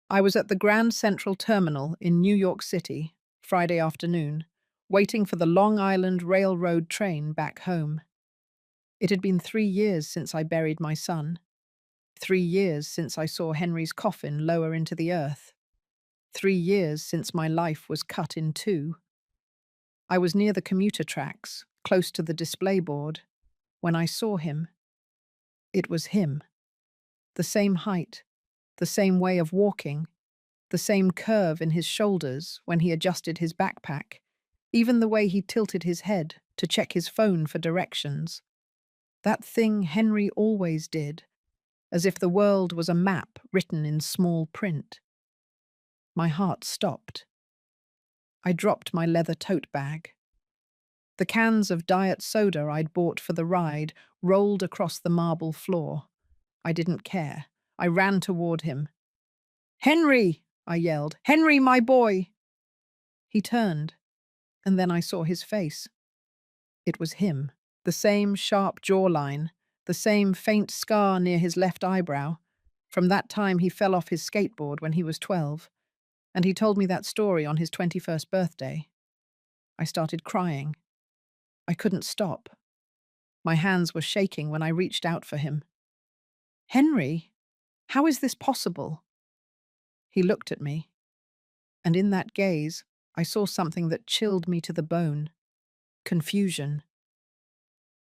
I was at the Grand Central Terminal in New York City, Friday afternoon, waiting for the Long Island Railroad train back home. It had been 3 years since I buried my son, 3 years since I saw Henry's coffin lower into the earth, 3 years since my life was cut in two. I was near the commuter tracks, close to the display board, when I saw him. It was him. The same height, the same way of walking, the same curve in his shoulders when he adjusted his backpack, even the way he tilted his head to check his phone for directions. That thing Henry always did, as if the world was a map written in small print. My heart stopped. I dropped my leather tote bag. The cans of diet soda I'd bought for the ride rolled across the marble floor. I didn't care. I ran toward him. "Henry!" I yelled. "Henry, my boy!" He turned, and then I saw his face. It was him. The same sharp jawline, the same faint scar near his left eyebrow. From that time he fell off his skateboard when he was 12, and he told me that story on his 21st birthday. I started crying. I couldn't stop. My hands were shaking when I reached out for him. "Henry, how is this possible?" He looked at me, and in that gaze, I saw something that chilled me to the bone. Confusion.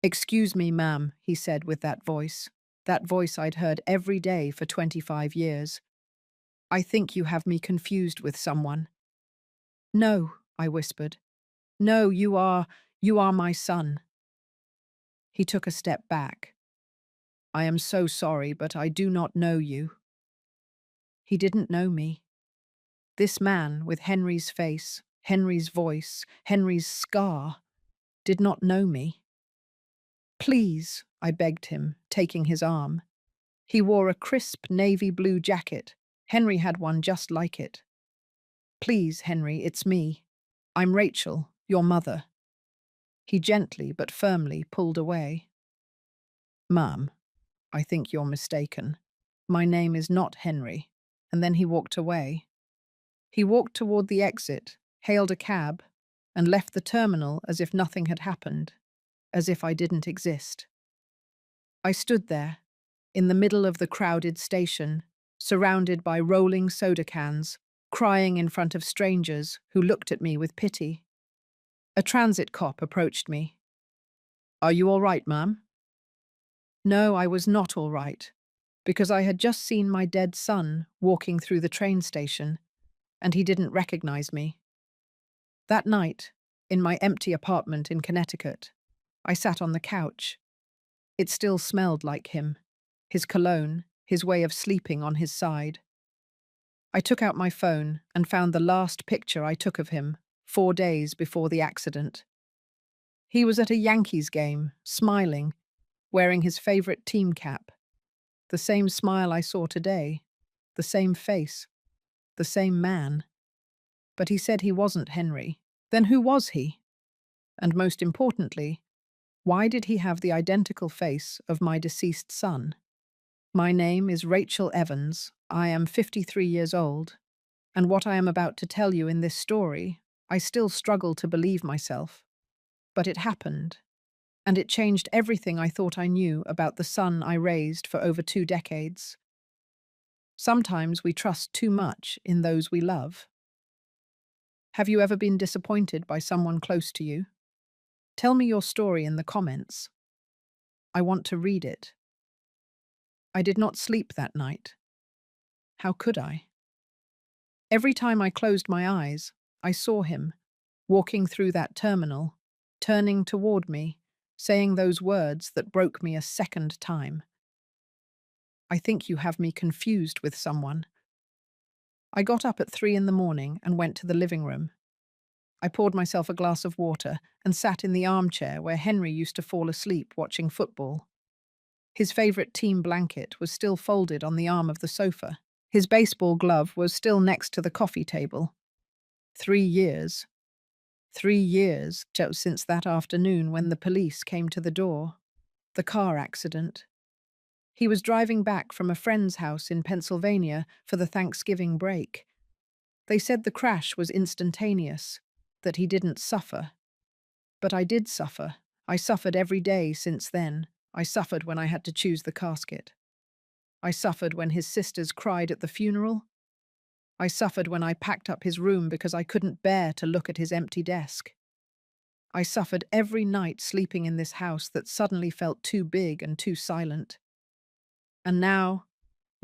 "Excuse me, ma'am," he said with that voice I'd heard every day for 25 years. "I think you have me confused with someone." "No," I whispered. "No, you are my son." He took a step back. "I am so sorry, but I do not know you." He didn't know me. This man with Henry's face, Henry's voice, Henry's scar, did not know me. "Please," I begged him, taking his arm. He wore a crisp navy blue jacket. Henry had one just like it. "Please, Henry, it's me. I'm Rachel, your mother." He gently but firmly pulled away. "Ma'am, I think you're mistaken. My name is not Henry." And then he walked away. He walked toward the exit, hailed a cab, and left the terminal as if nothing had happened, as if I didn't exist. I stood there, in the middle of the crowded station, surrounded by rolling soda cans, crying in front of strangers who looked at me with pity. A transit cop approached me. "Are you all right, ma'am?" No, I was not all right, because I had just seen my dead son walking through the train station, and he didn't recognize me. That night, in my empty apartment in Connecticut, I sat on the couch. It still smelled like him, his cologne, his way of sleeping on his side. I took out my phone and found the last picture I took of him, 4 days before the accident. He was at a Yankees game, smiling, wearing his favorite team cap. The same smile I saw today, the same face, the same man. But he said he wasn't Henry. Then who was he? And most importantly, why did he have the identical face of my deceased son? My name is Rachel Evans. I am 53 years old, and what I am about to tell you in this story, I still struggle to believe myself. But it happened, and it changed everything I thought I knew about the son I raised for over 2 decades. Sometimes we trust too much in those we love. Have you ever been disappointed by someone close to you? Tell me your story in the comments. I want to read it. I did not sleep that night. How could I? Every time I closed my eyes, I saw him, walking through that terminal, turning toward me, saying those words that broke me a second time. "I think you have me confused with someone." I got up at 3 in the morning and went to the living room. I poured myself a glass of water and sat in the armchair where Henry used to fall asleep watching football. His favorite team blanket was still folded on the arm of the sofa. His baseball glove was still next to the coffee table. 3 years. 3 years since that afternoon when the police came to the door. The car accident. He was driving back from a friend's house in Pennsylvania for the Thanksgiving break. They said the crash was instantaneous, that he didn't suffer. But I did suffer. I suffered every day since then. I suffered when I had to choose the casket. I suffered when his sisters cried at the funeral. I suffered when I packed up his room because I couldn't bear to look at his empty desk. I suffered every night sleeping in this house that suddenly felt too big and too silent. And now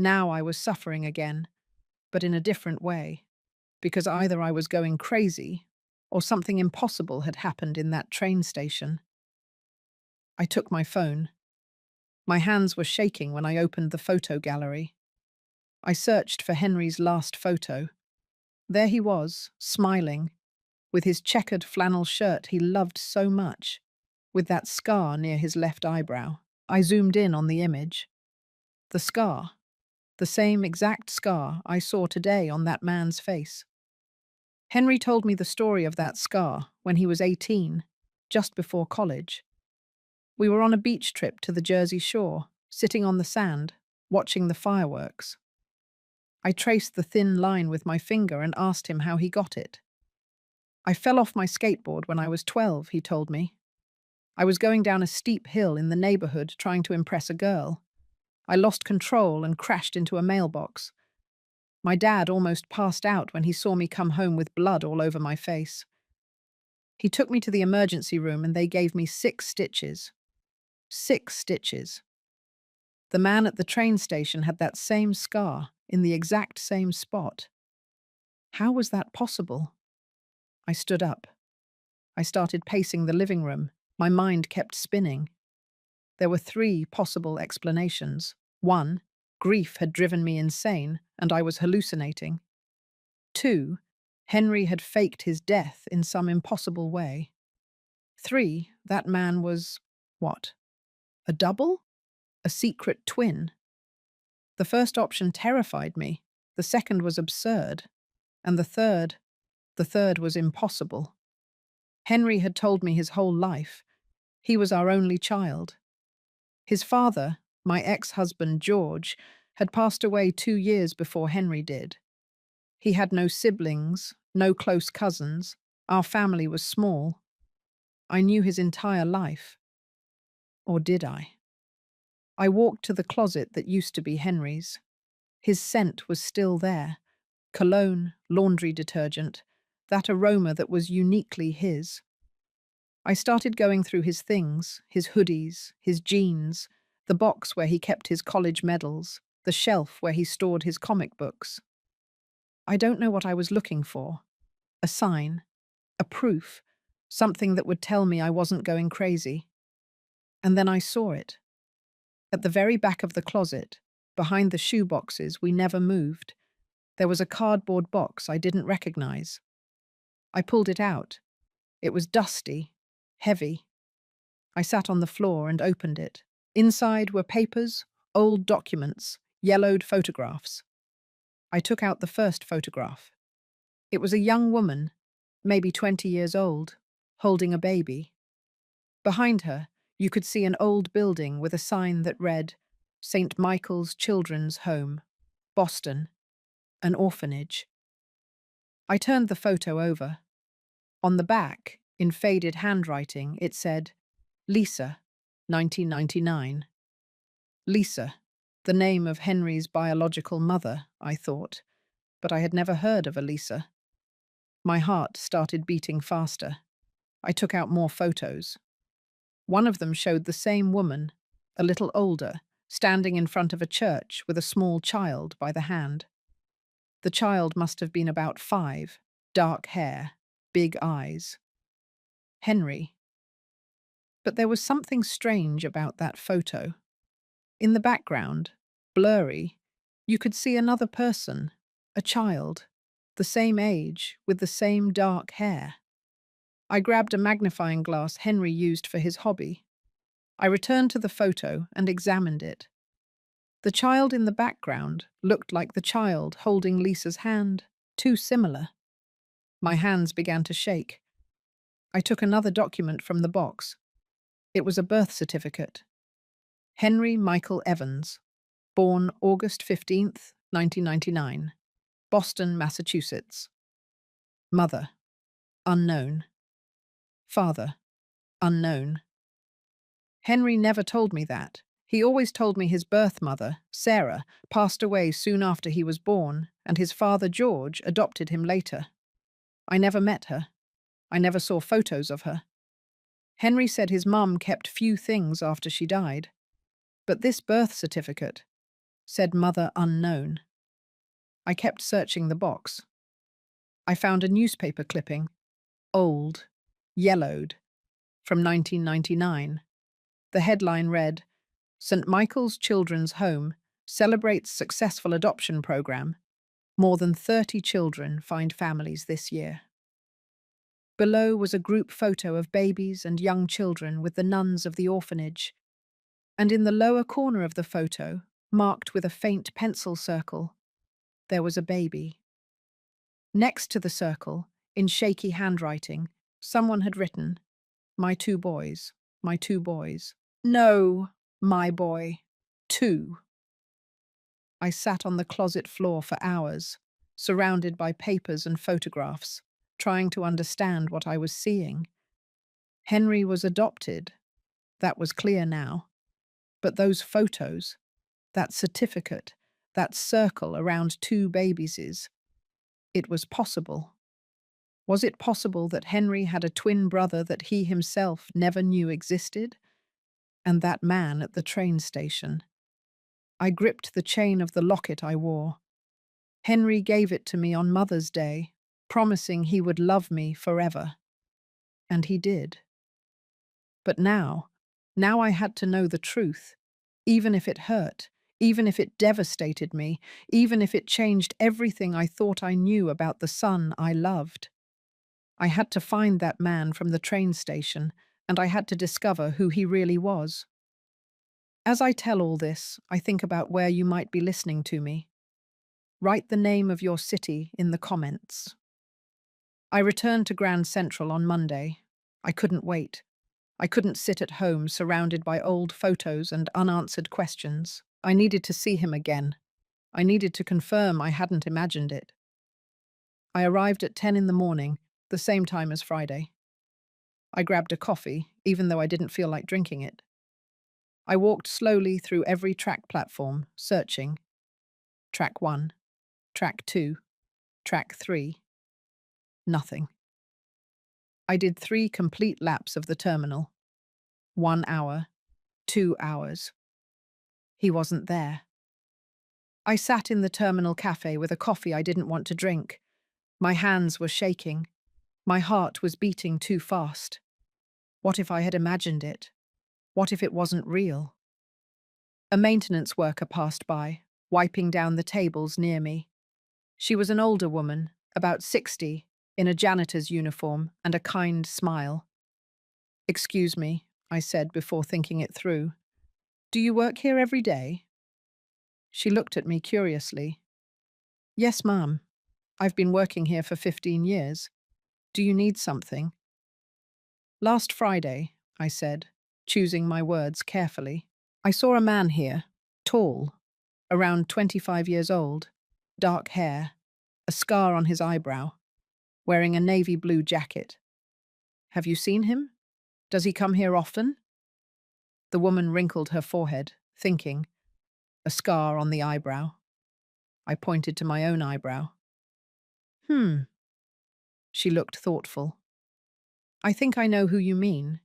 I was suffering again, but in a different way, because either I was going crazy or something impossible had happened in that train station. I took my phone. My hands were shaking when I opened the photo gallery. I searched for Henry's last photo. There he was, smiling, with his checkered flannel shirt he loved so much, with that scar near his left eyebrow. I zoomed in on the image. The scar. The same exact scar I saw today on that man's face. Henry told me the story of that scar when he was 18, just before college. We were on a beach trip to the Jersey Shore, sitting on the sand, watching the fireworks. I traced the thin line with my finger and asked him how he got it. I fell off my skateboard when I was 12, he told me. I was going down a steep hill in the neighborhood trying to impress a girl. I lost control and crashed into a mailbox. My dad almost passed out when he saw me come home with blood all over my face. He took me to the emergency room and they gave me 6 stitches. 6 stitches. The man at the train station had that same scar in the exact same spot. How was that possible? I stood up. I started pacing the living room. My mind kept spinning. There were 3 possible explanations. 1, grief had driven me insane and I was hallucinating. 2, Henry had faked his death in some impossible way. 3, that man was, what? A double? A secret twin? The first option terrified me, the second was absurd, and the third was impossible. Henry had told me his whole life. He was our only child. His father, my ex-husband George, had passed away 2 years before Henry did. He had no siblings, no close cousins. Our family was small. I knew his entire life. Or did I? I walked to the closet that used to be Henry's. His scent was still there. Cologne, laundry detergent, that aroma that was uniquely his. I started going through his things, his hoodies, his jeans, the box where he kept his college medals, the shelf where he stored his comic books. I don't know what I was looking for. A sign, a proof, something that would tell me I wasn't going crazy. And then I saw it. At the very back of the closet, behind the shoe boxes we never moved, there was a cardboard box I didn't recognize. I pulled it out. It was dusty, heavy. I sat on the floor and opened it. Inside were papers, old documents, yellowed photographs. I took out the first photograph. It was a young woman, maybe 20 years old, holding a baby. Behind her, you could see an old building with a sign that read, St. Michael's Children's Home, Boston, an orphanage. I turned the photo over. On the back, in faded handwriting, it said, Lisa, 1999. Lisa, the name of Henry's biological mother, I thought, but I had never heard of a Lisa. My heart started beating faster. I took out more photos. One of them showed the same woman, a little older, standing in front of a church with a small child by the hand. The child must have been about 5, dark hair, big eyes. Henry. But there was something strange about that photo. In the background, blurry, you could see another person, a child, the same age, with the same dark hair. I grabbed a magnifying glass Henry used for his hobby. I returned to the photo and examined it. The child in the background looked like the child holding Lisa's hand, too similar. My hands began to shake. I took another document from the box. It was a birth certificate. Henry Michael Evans, born August 15th, 1999, Boston, Massachusetts. Mother, unknown. Father, unknown. Henry never told me that. He always told me his birth mother, Sarah, passed away soon after he was born, and his father, George, adopted him later. I never met her. I never saw photos of her. Henry said his mum kept few things after she died. But this birth certificate said mother unknown. I kept searching the box. I found a newspaper clipping, old, yellowed, from 1999. The headline read, St. Michael's Children's Home celebrates successful adoption program. More than 30 children find families this year. Below was a group photo of babies and young children with the nuns of the orphanage, and in the lower corner of the photo, marked with a faint pencil circle, there was a baby. Next to the circle, in shaky handwriting, someone had written, My two boys, my two boys. No, my boy. Two. I sat on the closet floor for hours, surrounded by papers and photographs, trying to understand what I was seeing. Henry was adopted. That was clear now. But those photos, that certificate, that circle around two babies, it was possible. Was it possible that Henry had a twin brother that he himself never knew existed? And that man at the train station. I gripped the chain of the locket I wore. Henry gave it to me on Mother's Day, promising he would love me forever. And he did. But now I had to know the truth, even if it hurt, even if it devastated me, even if it changed everything I thought I knew about the son I loved. I had to find that man from the train station, and I had to discover who he really was. As I tell all this, I think about where you might be listening to me. Write the name of your city in the comments. I returned to Grand Central on Monday. I couldn't wait. I couldn't sit at home surrounded by old photos and unanswered questions. I needed to see him again. I needed to confirm I hadn't imagined it. I arrived at 10 in the morning, the same time as Friday. I grabbed a coffee, even though I didn't feel like drinking it. I walked slowly through every track platform, searching. Track 1, Track 2, Track 3. Nothing. I did 3 complete laps of the terminal. 1 hour, 2 hours. He wasn't there. I sat in the terminal cafe with a coffee I didn't want to drink. My hands were shaking. My heart was beating too fast. What if I had imagined it? What if it wasn't real? A maintenance worker passed by, wiping down the tables near me. She was an older woman, about 60, in a janitor's uniform and a kind smile. "Excuse me," I said before thinking it through. "Do you work here every day?" She looked at me curiously. "Yes, ma'am. I've been working here for 15 years. Do you need something?" "Last Friday," I said, choosing my words carefully, "I saw a man here, tall, around 25 years old, dark hair, a scar on his eyebrow, wearing a navy blue jacket. Have you seen him? Does he come here often?" The woman wrinkled her forehead, thinking. A scar on the eyebrow. I pointed to my own eyebrow. She looked thoughtful. "I think I know who you mean.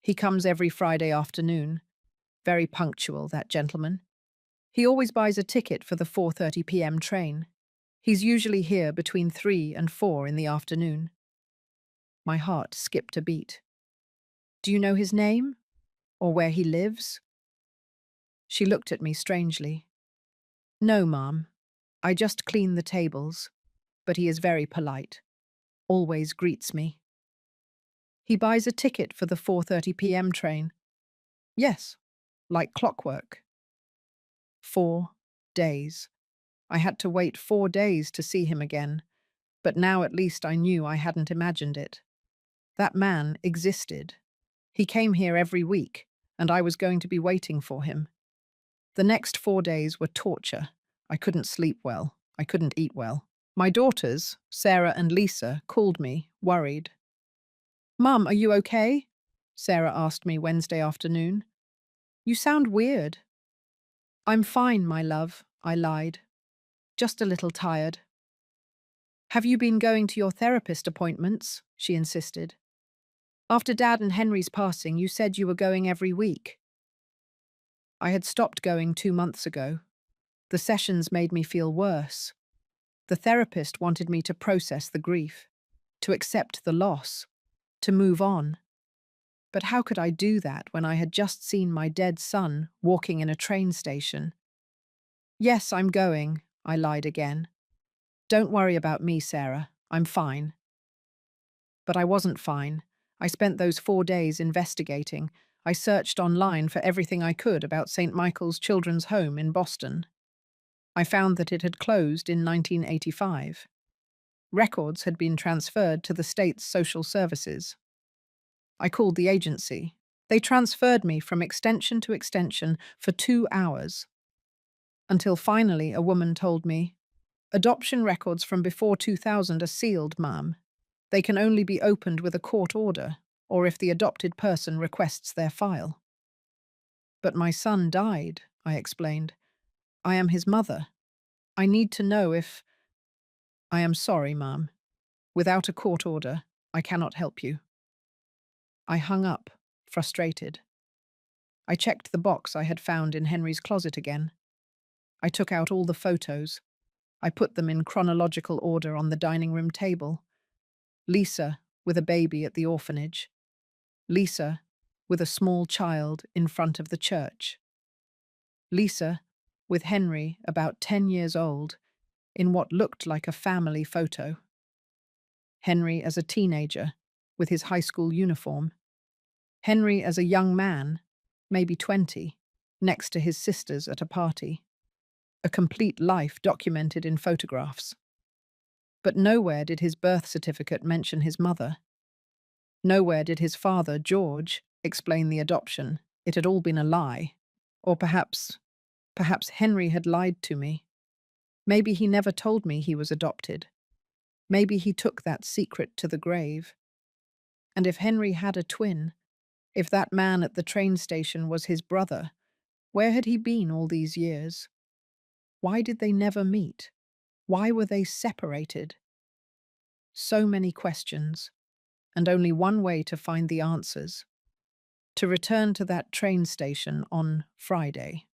He comes every Friday afternoon. Very punctual, that gentleman. He always buys a ticket for the 4:30 p.m. train. He's usually here between 3 and 4 in the afternoon." My heart skipped a beat. "Do you know his name? Or where he lives?" She looked at me strangely. "No, ma'am. I just clean the tables. But he is very polite. Always greets me." "He buys a ticket for the 4:30 p.m. train." "Yes, like clockwork." 4 days. I had to wait 4 days to see him again, but now at least I knew I hadn't imagined it. That man existed. He came here every week, and I was going to be waiting for him. The next 4 days were torture. I couldn't sleep well. I couldn't eat well. My daughters, Sarah and Lisa, called me, worried. "Mum, are you okay?" Sarah asked me Wednesday afternoon. "You sound weird." "I'm fine, my love," I lied. "Just a little tired." "Have you been going to your therapist appointments?" she insisted. "After Dad and Henry's passing, you said you were going every week." I had stopped going 2 months ago. The sessions made me feel worse. The therapist wanted me to process the grief, to accept the loss, to move on. But how could I do that when I had just seen my dead son walking in a train station? "Yes, I'm going," I lied again. "Don't worry about me, Sarah. I'm fine." But I wasn't fine. I spent those 4 days investigating. I searched online for everything I could about St. Michael's Children's Home in Boston. I found that it had closed in 1985. Records had been transferred to the state's social services. I called the agency. They transferred me from extension to extension for 2 hours. Until finally a woman told me, "Adoption records from before 2000 are sealed, ma'am. They can only be opened with a court order, or if the adopted person requests their file." "But my son died," I explained. "I am his mother. I need to know if—" "I am sorry, ma'am. Without a court order, I cannot help you." I hung up, frustrated. I checked the box I had found in Henry's closet again. I took out all the photos. I put them in chronological order on the dining room table. Lisa, with a baby at the orphanage. Lisa, with a small child in front of the church. Lisa, with Henry, about 10 years old, in what looked like a family photo. Henry as a teenager, with his high school uniform. Henry as a young man, maybe 20, next to his sisters at a party. A complete life documented in photographs. But nowhere did his birth certificate mention his mother. Nowhere did his father, George, explain the adoption. It had all been a lie. Or perhaps Henry had lied to me. Maybe he never told me he was adopted. Maybe he took that secret to the grave. And if Henry had a twin, if that man at the train station was his brother, where had he been all these years? Why did they never meet? Why were they separated? So many questions, and only one way to find the answers. To return to that train station on Friday.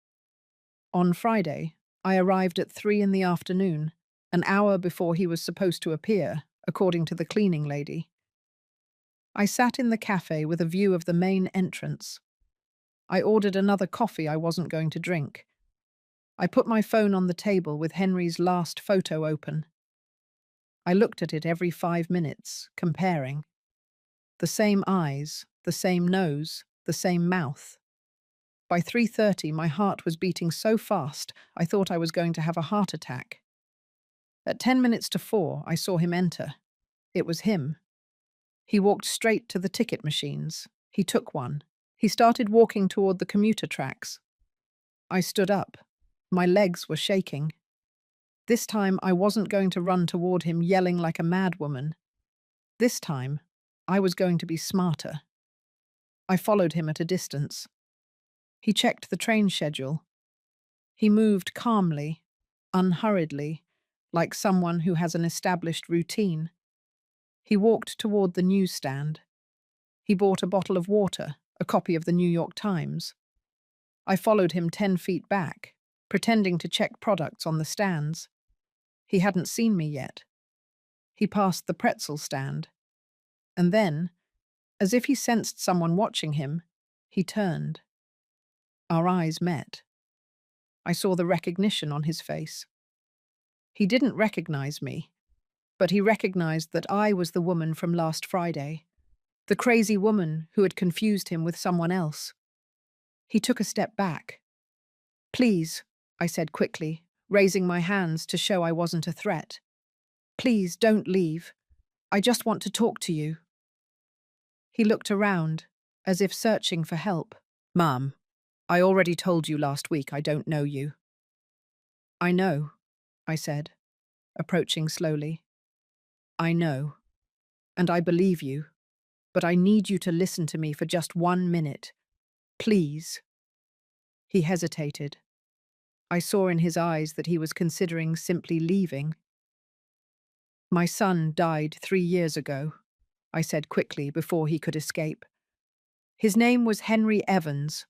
On Friday, I arrived at 3 in the afternoon, an hour before he was supposed to appear, according to the cleaning lady. I sat in the cafe with a view of the main entrance. I ordered another coffee I wasn't going to drink. I put my phone on the table with Henry's last photo open. I looked at it every 5 minutes, comparing. The same eyes, the same nose, the same mouth. By 3:30, my heart was beating so fast I thought I was going to have a heart attack. At 10 minutes to 4, I saw him enter. It was him. He walked straight to the ticket machines. He took one. He started walking toward the commuter tracks. I stood up. My legs were shaking. This time, I wasn't going to run toward him yelling like a madwoman. This time, I was going to be smarter. I followed him at a distance. He checked the train schedule. He moved calmly, unhurriedly, like someone who has an established routine. He walked toward the newsstand. He bought a bottle of water, a copy of the New York Times. I followed him 10 feet back, pretending to check products on the stands. He hadn't seen me yet. He passed the pretzel stand. And then, as if he sensed someone watching him, he turned. Our eyes met. I saw the recognition on his face. He didn't recognize me, but he recognized that I was the woman from last Friday, the crazy woman who had confused him with someone else. He took a step back. "Please," I said quickly, raising my hands to show I wasn't a threat. "Please don't leave. I just want to talk to you." He looked around, as if searching for help. "Mom," I already told you last week I don't know you. I know, I said, approaching slowly. I know, and I believe you, but I need you to listen to me for just 1 minute. Please. He hesitated. I saw in his eyes that he was considering simply leaving. My son died 3 years ago, I said quickly before he could escape. His name was Henry Evans.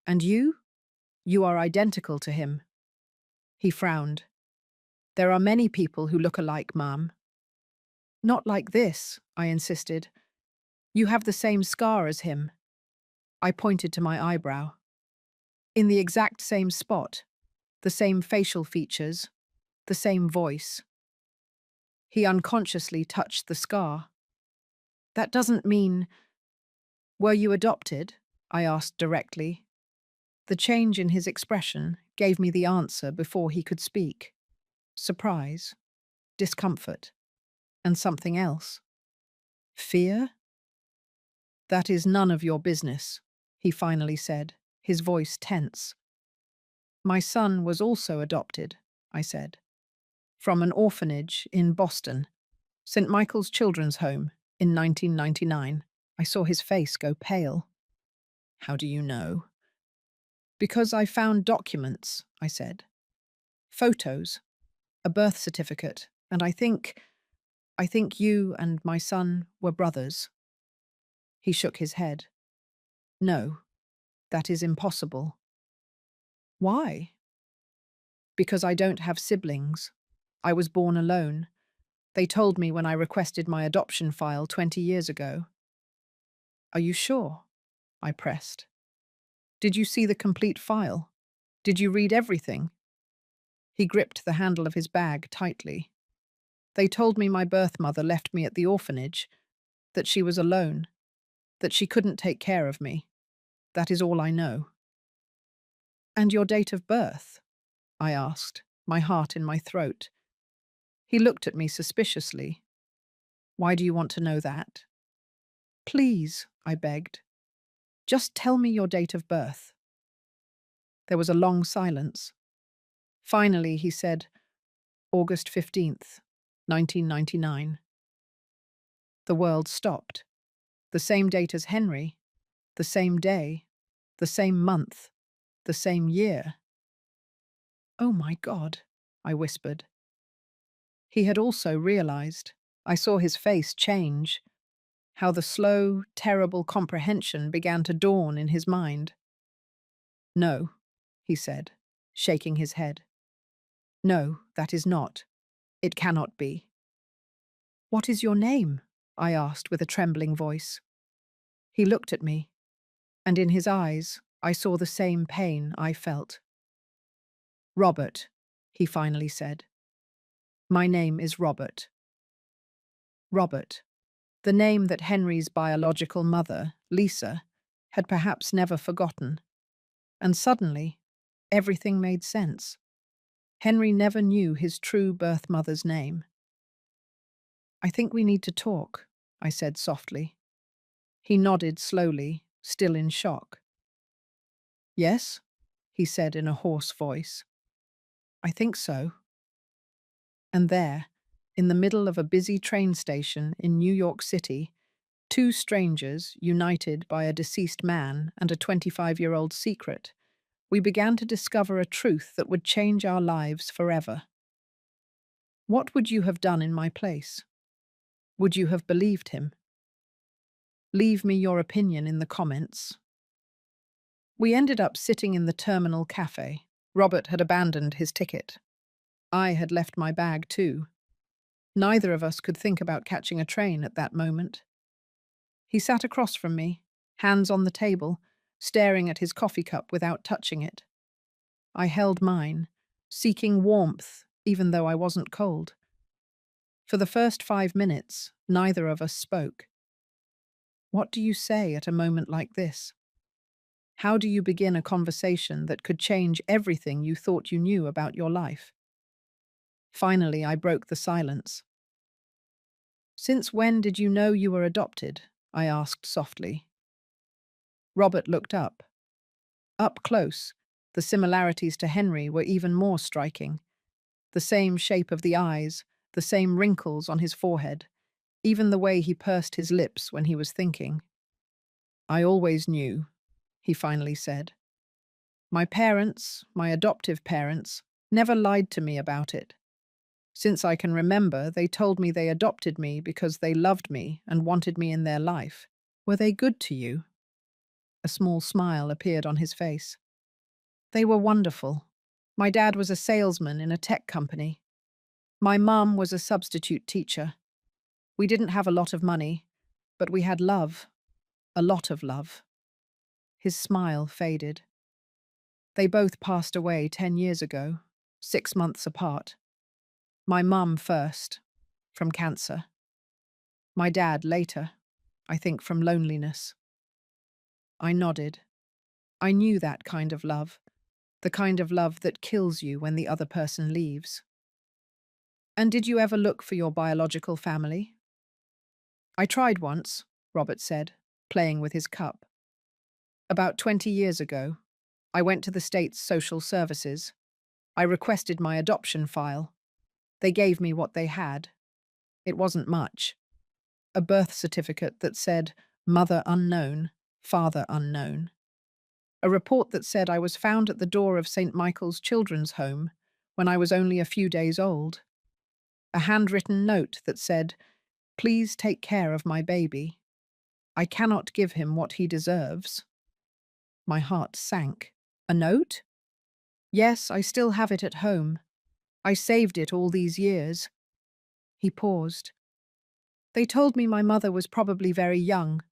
And you? You are identical to him. He frowned. There are many people who look alike, Mum. Not like this, I insisted. You have the same scar as him. I pointed to my eyebrow. In the exact same spot, the same facial features, the same voice. He unconsciously touched the scar. That doesn't mean… Were you adopted? I asked directly. The change in his expression gave me the answer before he could speak. Surprise, discomfort, and something else. Fear? That is none of your business, he finally said, his voice tense. My son was also adopted, I said, from an orphanage in Boston, St. Michael's Children's Home, in 1999. I saw his face go pale. How do you know? Because I found documents, I said. Photos, a birth certificate, and I think you and my son were brothers. He shook his head. No, that is impossible. Why? Because I don't have siblings. I was born alone. They told me when I requested my adoption file 20 years ago. Are you sure? I pressed. Did you see the complete file? Did you read everything? He gripped the handle of his bag tightly. They told me my birth mother left me at the orphanage, that she was alone, that she couldn't take care of me. That is all I know. And your date of birth? I asked, my heart in my throat. He looked at me suspiciously. Why do you want to know that? Please, I begged. Just tell me your date of birth. There was a long silence. Finally, he said, August 15th, 1999. The world stopped. The same date as Henry, the same day, the same month, the same year. Oh my God, I whispered. He had also realized. I saw his face change, how the slow, terrible comprehension began to dawn in his mind. No, he said, shaking his head. No, that is not. It cannot be. What is your name? I asked with a trembling voice. He looked at me, and in his eyes I saw the same pain I felt. Robert, he finally said. My name is Robert. Robert, the name that Henry's biological mother, Lisa, had perhaps never forgotten. And suddenly, everything made sense. Henry never knew his true birth mother's name. I think we need to talk, I said softly. He nodded slowly, still in shock. Yes, he said in a hoarse voice. I think so. And there, in the middle of a busy train station in New York City, two strangers, united by a deceased man and a 25-year-old secret, we began to discover a truth that would change our lives forever. What would you have done in my place? Would you have believed him? Leave me your opinion in the comments. We ended up sitting in the terminal cafe. Robert had abandoned his ticket. I had left my bag too. Neither of us could think about catching a train at that moment. He sat across from me, hands on the table, staring at his coffee cup without touching it. I held mine, seeking warmth even though I wasn't cold. For the first 5 minutes, neither of us spoke. What do you say at a moment like this? How do you begin a conversation that could change everything you thought you knew about your life? Finally, I broke the silence. Since when did you know you were adopted? I asked softly. Robert looked up. Up close, the similarities to Henry were even more striking. The same shape of the eyes, the same wrinkles on his forehead, even the way he pursed his lips when he was thinking. "I always knew," he finally said. "My parents, my adoptive parents, never lied to me about it. Since I can remember, they told me they adopted me because they loved me and wanted me in their life. Were they good to you?" A small smile appeared on his face. "They were wonderful. My dad was a salesman in a tech company. My mum was a substitute teacher. We didn't have a lot of money, but we had love, a lot of love." His smile faded. "They both passed away 10 years ago, 6 months apart. My mum first, from cancer. My dad later, I think from loneliness." I nodded. I knew that kind of love, the kind of love that kills you when the other person leaves. "And did you ever look for your biological family?" "I tried once," Robert said, playing with his cup. "About 20 years ago, I went to the state's social services. I requested my adoption file. They gave me what they had. It wasn't much. A birth certificate that said, 'Mother unknown, father unknown.' A report that said I was found at the door of St. Michael's Children's Home when I was only a few days old. A handwritten note that said, 'Please take care of my baby. I cannot give him what he deserves.'" My heart sank. "A note?" "Yes, I still have it at home. I saved it all these years." He paused. "They told me my mother was probably very young,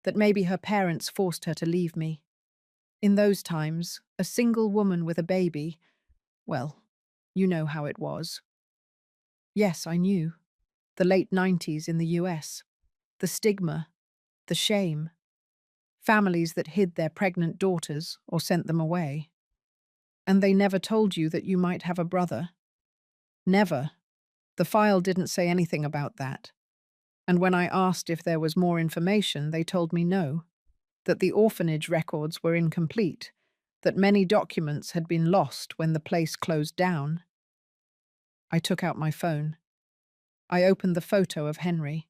that maybe her parents forced her to leave me. In those times, a single woman with a baby, well, you know how it was." Yes, I knew. The late 90s in the US. The stigma, the shame. Families that hid their pregnant daughters or sent them away. "And they never told you that you might have a brother?" "Never. The file didn't say anything about that. And when I asked if there was more information, they told me no, that the orphanage records were incomplete, that many documents had been lost when the place closed down." I took out my phone. I opened the photo of Henry.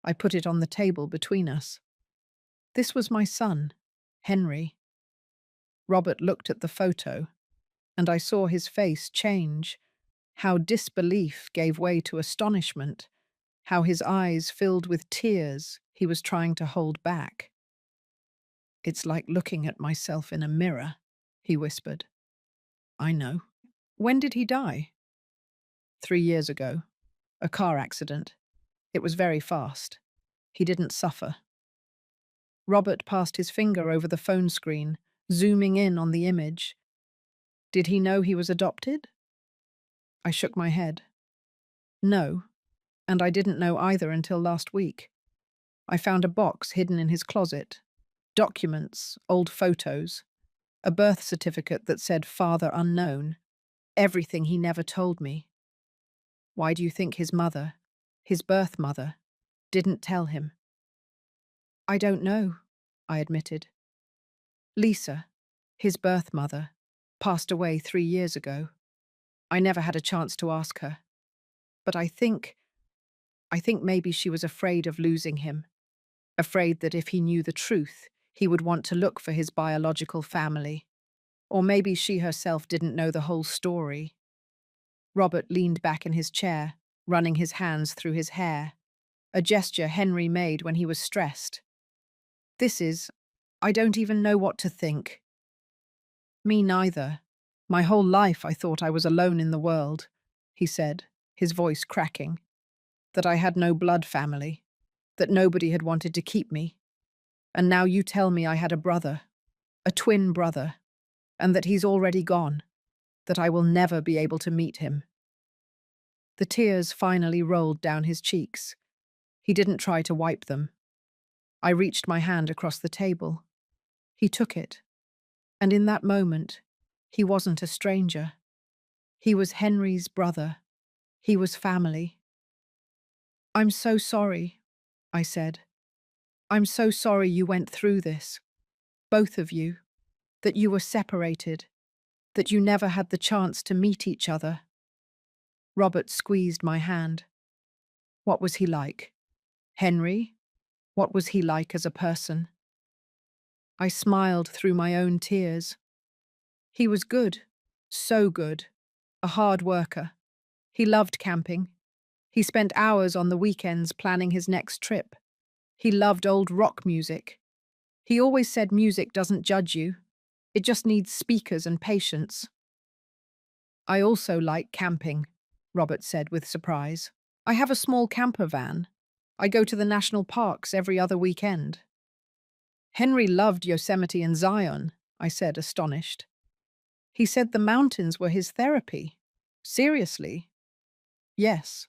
I put it on the table between us. This was my son, Henry. Robert looked at the photo, and I saw his face change, how disbelief gave way to astonishment, how his eyes filled with tears he was trying to hold back. "It's like looking at myself in a mirror," he whispered. "I know." "When did he die?" 3 years ago. A car accident. It was very fast. He didn't suffer." Robert passed his finger over the phone screen, zooming in on the image. "Did he know he was adopted?" I shook my head. "No, and I didn't know either until last week. I found a box hidden in his closet. Documents, old photos, a birth certificate that said father unknown, everything he never told me. Why do you think his mother, his birth mother, didn't tell him?" "I don't know," I admitted. "Lisa, his birth mother, passed away 3 years ago. I never had a chance to ask her. But I think maybe she was afraid of losing him, afraid that if he knew the truth, he would want to look for his biological family. Or maybe she herself didn't know the whole story." Robert leaned back in his chair, running his hands through his hair, a gesture Henry made when he was stressed. I don't even know what to think." "Me neither. My whole life I thought I was alone in the world," he said, his voice cracking. "That I had no blood family, that nobody had wanted to keep me. And now you tell me I had a brother, a twin brother, and that he's already gone, that I will never be able to meet him." The tears finally rolled down his cheeks. He didn't try to wipe them. I reached my hand across the table. He took it, and in that moment, he wasn't a stranger. He was Henry's brother. He was family. "I'm so sorry," I said. "I'm so sorry you went through this. Both of you." that you were separated, that you never had the chance to meet each other. Robert squeezed my hand. What was he like? Henry? What was he like as a person? I smiled through my own tears. He was good, so good, a hard worker. He loved camping. He spent hours on the weekends planning his next trip. He loved old rock music. He always said music doesn't judge you. It just needs speakers and patience. I also like camping, Robert said with surprise. I have a small camper van. I go to the national parks every other weekend. Henry loved Yosemite and Zion, I said, astonished. He said the mountains were his therapy. Seriously? Yes.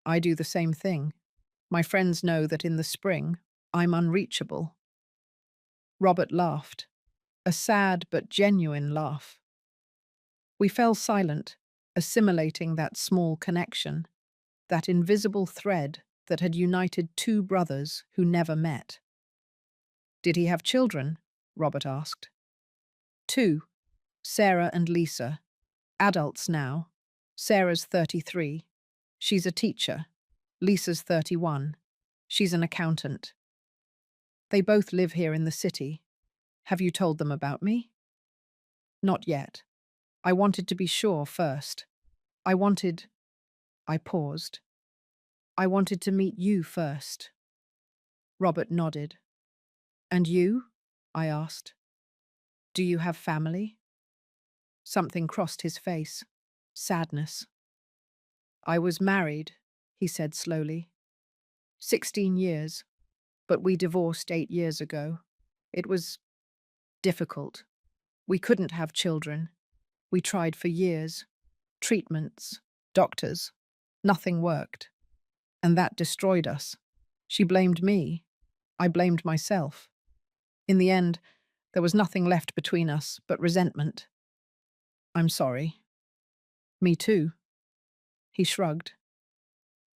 I do the same thing. My friends know that in the spring, I'm unreachable. Robert laughed, a sad but genuine laugh. We fell silent, assimilating that small connection, that invisible thread that had united two brothers who never met. Did he have children? Robert asked. Two, Sarah and Lisa, adults now. Sarah's 33. She's a teacher. Lisa's 31. She's an accountant. They both live here in the city. Have you told them about me? Not yet. I wanted to be sure first. I paused. I wanted to meet you first. Robert nodded. And you? I asked. Do you have family? Something crossed his face. Sadness. I was married, he said slowly. 16 years, but we divorced 8 years ago. It was difficult. We couldn't have children. We tried for years. Treatments, doctors. Nothing worked. And that destroyed us. She blamed me. I blamed myself. In the end, there was nothing left between us but resentment. I'm sorry. Me too. He shrugged.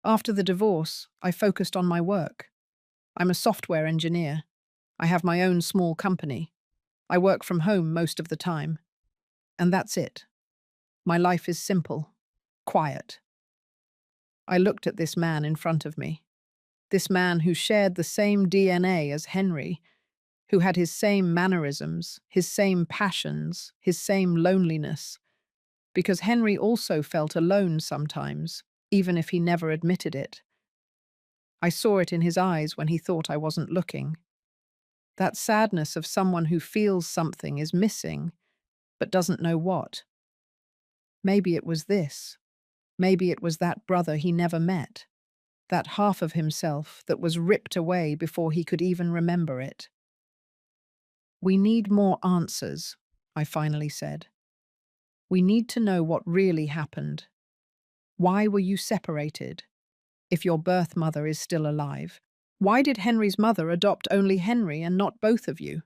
After the divorce, I focused on my work. I'm a software engineer. I have my own small company. I work from home most of the time. And that's it. My life is simple, quiet. I looked at this man in front of me. This man who shared the same DNA as Henry, who had his same mannerisms, his same passions, his same loneliness. Because Henry also felt alone sometimes, even if he never admitted it. I saw it in his eyes when he thought I wasn't looking. That sadness of someone who feels something is missing, but doesn't know what. Maybe it was this. Maybe it was that brother he never met. That half of himself that was ripped away before he could even remember it. We need more answers, I finally said. We need to know what really happened. Why were you separated? If your birth mother is still alive, why did Henry's mother adopt only Henry and not both of you?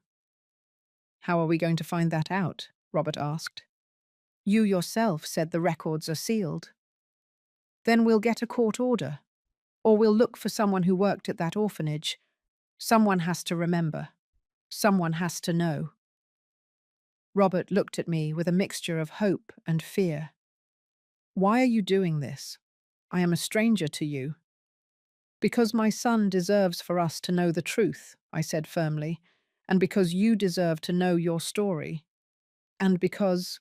How are we going to find that out? Robert asked. You yourself said the records are sealed. Then we'll get a court order. Or we'll look for someone who worked at that orphanage. Someone has to remember. Someone has to know. Robert looked at me with a mixture of hope and fear. Why are you doing this? I am a stranger to you. Because my son deserves for us to know the truth, I said firmly, and because you deserve to know your story. And because...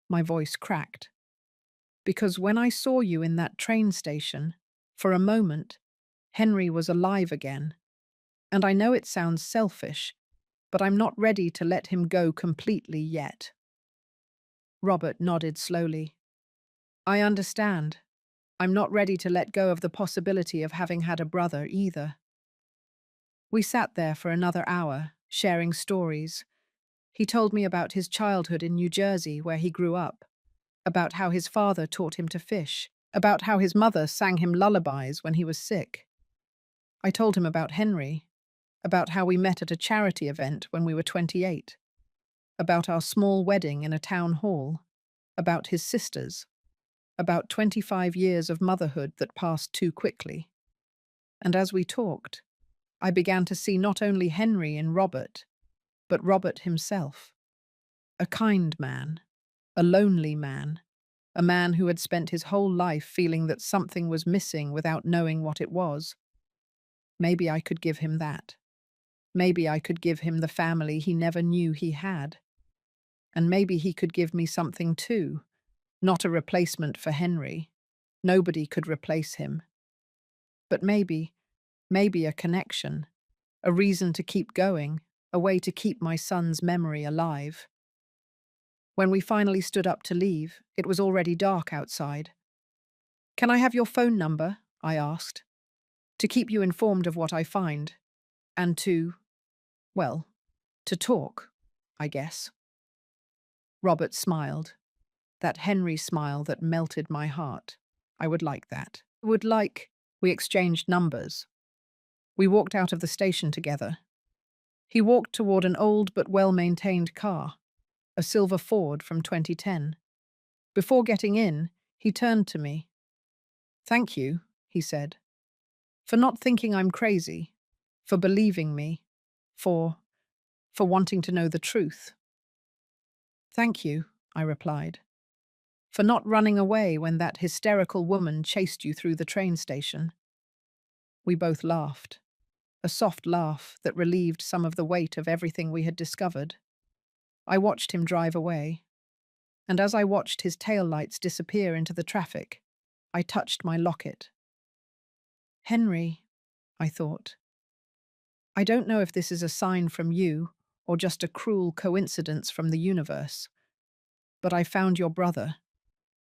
My voice cracked. Because when I saw you in that train station, for a moment, Henry was alive again. And I know it sounds selfish, but I'm not ready to let him go completely yet. Robert nodded slowly. I understand. I'm not ready to let go of the possibility of having had a brother either. We sat there for another hour, sharing stories. He told me about his childhood in New Jersey, where he grew up, about how his father taught him to fish, about how his mother sang him lullabies when he was sick. I told him about Henry, about how we met at a charity event when we were 28, about our small wedding in a town hall, about his sisters, about 25 years of motherhood that passed too quickly. And as we talked, I began to see not only Henry in Robert, but Robert himself. A kind man, a lonely man, a man who had spent his whole life feeling that something was missing without knowing what it was. Maybe I could give him that. Maybe I could give him the family he never knew he had. And maybe he could give me something too, not a replacement for Henry. Nobody could replace him. But maybe a connection, a reason to keep going, a way to keep my son's memory alive. When we finally stood up to leave, it was already dark outside. "Can I have your phone number?" I asked. "To keep you informed of what I find. And well, to talk, I guess." Robert smiled. That Henry smile that melted my heart. I would like that. We exchanged numbers. We walked out of the station together. He walked toward an old but well-maintained car, a silver Ford from 2010. Before getting in, he turned to me. "Thank you," he said, "for not thinking I'm crazy, for believing me, for wanting to know the truth." "Thank you," I replied, "for not running away when that hysterical woman chased you through the train station." We both laughed, a soft laugh that relieved some of the weight of everything we had discovered. I watched him drive away, and as I watched his taillights disappear into the traffic, I touched my locket. "Henry," I thought, "I don't know if this is a sign from you or just a cruel coincidence from the universe, but I found your brother,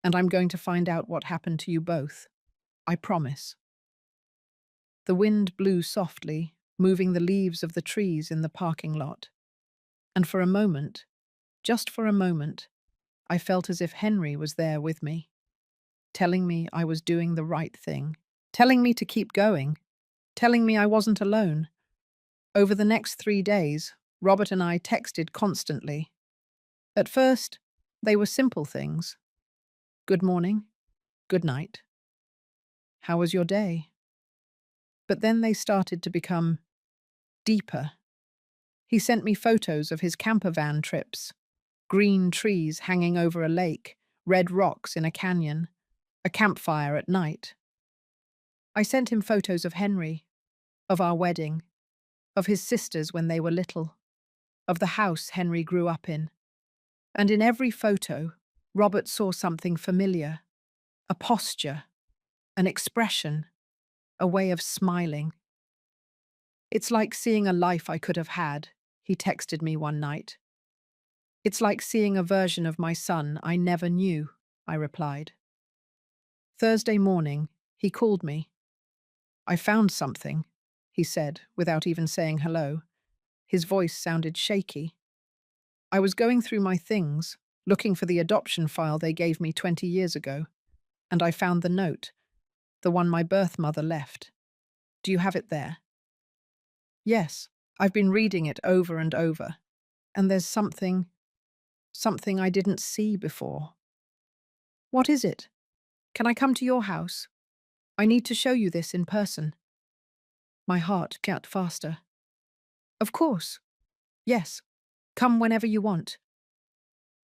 and I'm going to find out what happened to you both. I promise." The wind blew softly, moving the leaves of the trees in the parking lot. And for a moment, just for a moment, I felt as if Henry was there with me, telling me I was doing the right thing, telling me to keep going, telling me I wasn't alone. Over the next 3 days, Robert and I texted constantly. At first, they were simple things. "Good morning. Good night. How was your day?" But then they started to become deeper. He sent me photos of his camper van trips, green trees hanging over a lake, red rocks in a canyon, a campfire at night. I sent him photos of Henry, of our wedding, of his sisters when they were little, of the house Henry grew up in. And in every photo, Robert saw something familiar, a posture, an expression, a way of smiling. "It's like seeing a life I could have had," he texted me one night. "It's like seeing a version of my son I never knew," I replied. Thursday morning, he called me. "I found something," he said, without even saying hello. His voice sounded shaky. "I was going through my things, looking for the adoption file they gave me 20 years ago, and I found the note, the one my birth mother left. Do you have it there?" "Yes, I've been reading it over and over, and there's something I didn't see before." "What is it? Can I come to your house? I need to show you this in person." My heart got faster. "Of course. Yes. Come whenever you want.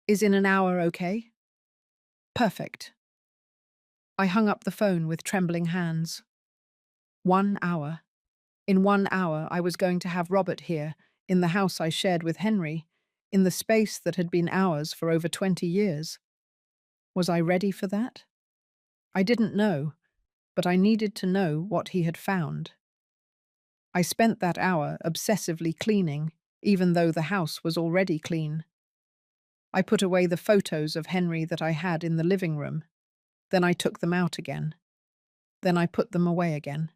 Is in an hour okay?" "Perfect." I hung up the phone with trembling hands. 1 hour. In 1 hour, I was going to have Robert here, in the house I shared with Henry, in the space that had been ours for over 20 years. Was I ready for that? I didn't know, but I needed to know what he had found. I spent that hour obsessively cleaning, even though the house was already clean. I put away the photos of Henry that I had in the living room. Then I took them out again. Then I put them away again.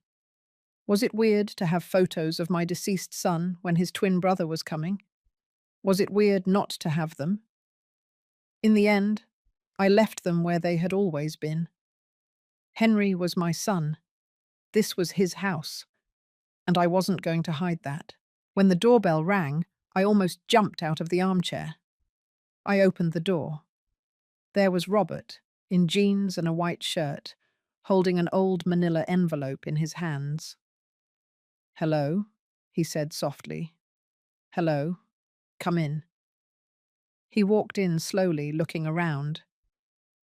Was it weird to have photos of my deceased son when his twin brother was coming? Was it weird not to have them? In the end, I left them where they had always been. Henry was my son. This was his house, and I wasn't going to hide that. When the doorbell rang, I almost jumped out of the armchair. I opened the door. There was Robert, in jeans and a white shirt, holding an old manila envelope in his hands. "Hello," he said softly. "Hello." Come in." He walked in slowly, looking around.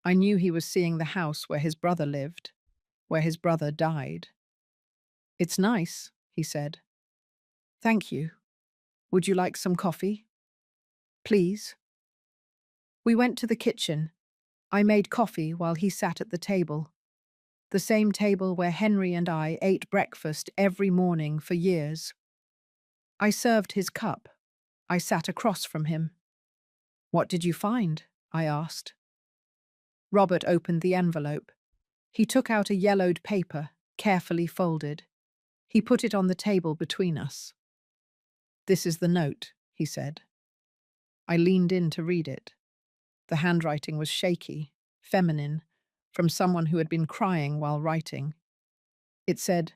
I knew he was seeing the house where his brother lived, where his brother died. "It's nice," he said. "Thank you. Would you like some coffee?" "Please." We went to the kitchen. I made coffee while he sat at the table. The same table where Henry and I ate breakfast every morning for years. I served his cup. I sat across from him. "What did you find?" I asked. Robert opened the envelope. He took out a yellowed paper, carefully folded. He put it on the table between us. "This is the note," he said. I leaned in to read it. The handwriting was shaky, feminine, from someone who had been crying while writing. It said,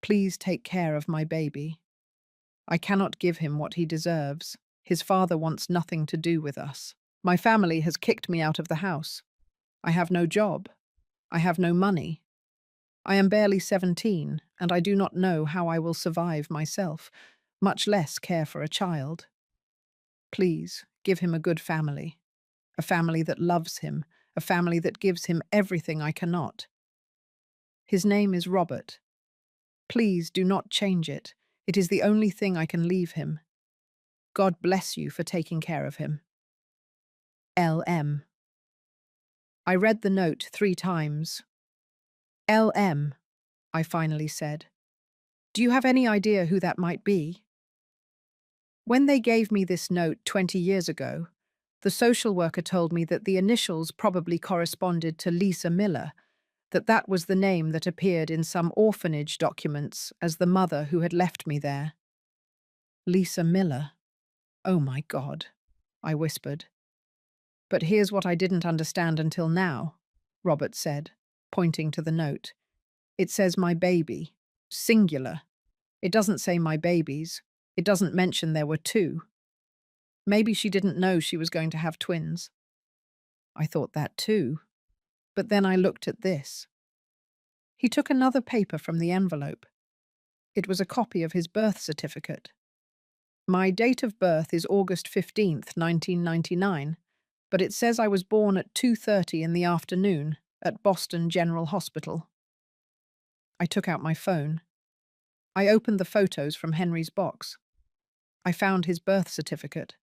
"Please take care of my baby. I cannot give him what he deserves. His father wants nothing to do with us. My family has kicked me out of the house. I have no job. I have no money. I am barely 17, and I do not know how I will survive myself, much less care for a child. Please, give him a good family. A family that loves him, a family that gives him everything I cannot. His name is Robert. Please do not change it. It is the only thing I can leave him. God bless you for taking care of him. L.M." I read the note 3 times. "L.M.," I finally said. "Do you have any idea who that might be?" When they gave me this note 20 years ago, the social worker told me that the initials probably corresponded to Lisa Miller, that was the name that appeared in some orphanage documents as the mother who had left me there. Lisa Miller. Oh my God, I whispered. "But here's what I didn't understand until now," Robert said, pointing to the note. "It says my baby, singular. It doesn't say my babies. It doesn't mention there were 2. Maybe she didn't know she was going to have twins." I thought that too. But then I looked at this. He took another paper from the envelope. It was a copy of his birth certificate. My date of birth is August 15th, 1999, but it says I was born at 2:30 in the afternoon at Boston General Hospital. I took out my phone. I opened the photos from Henry's box. I found his birth certificate.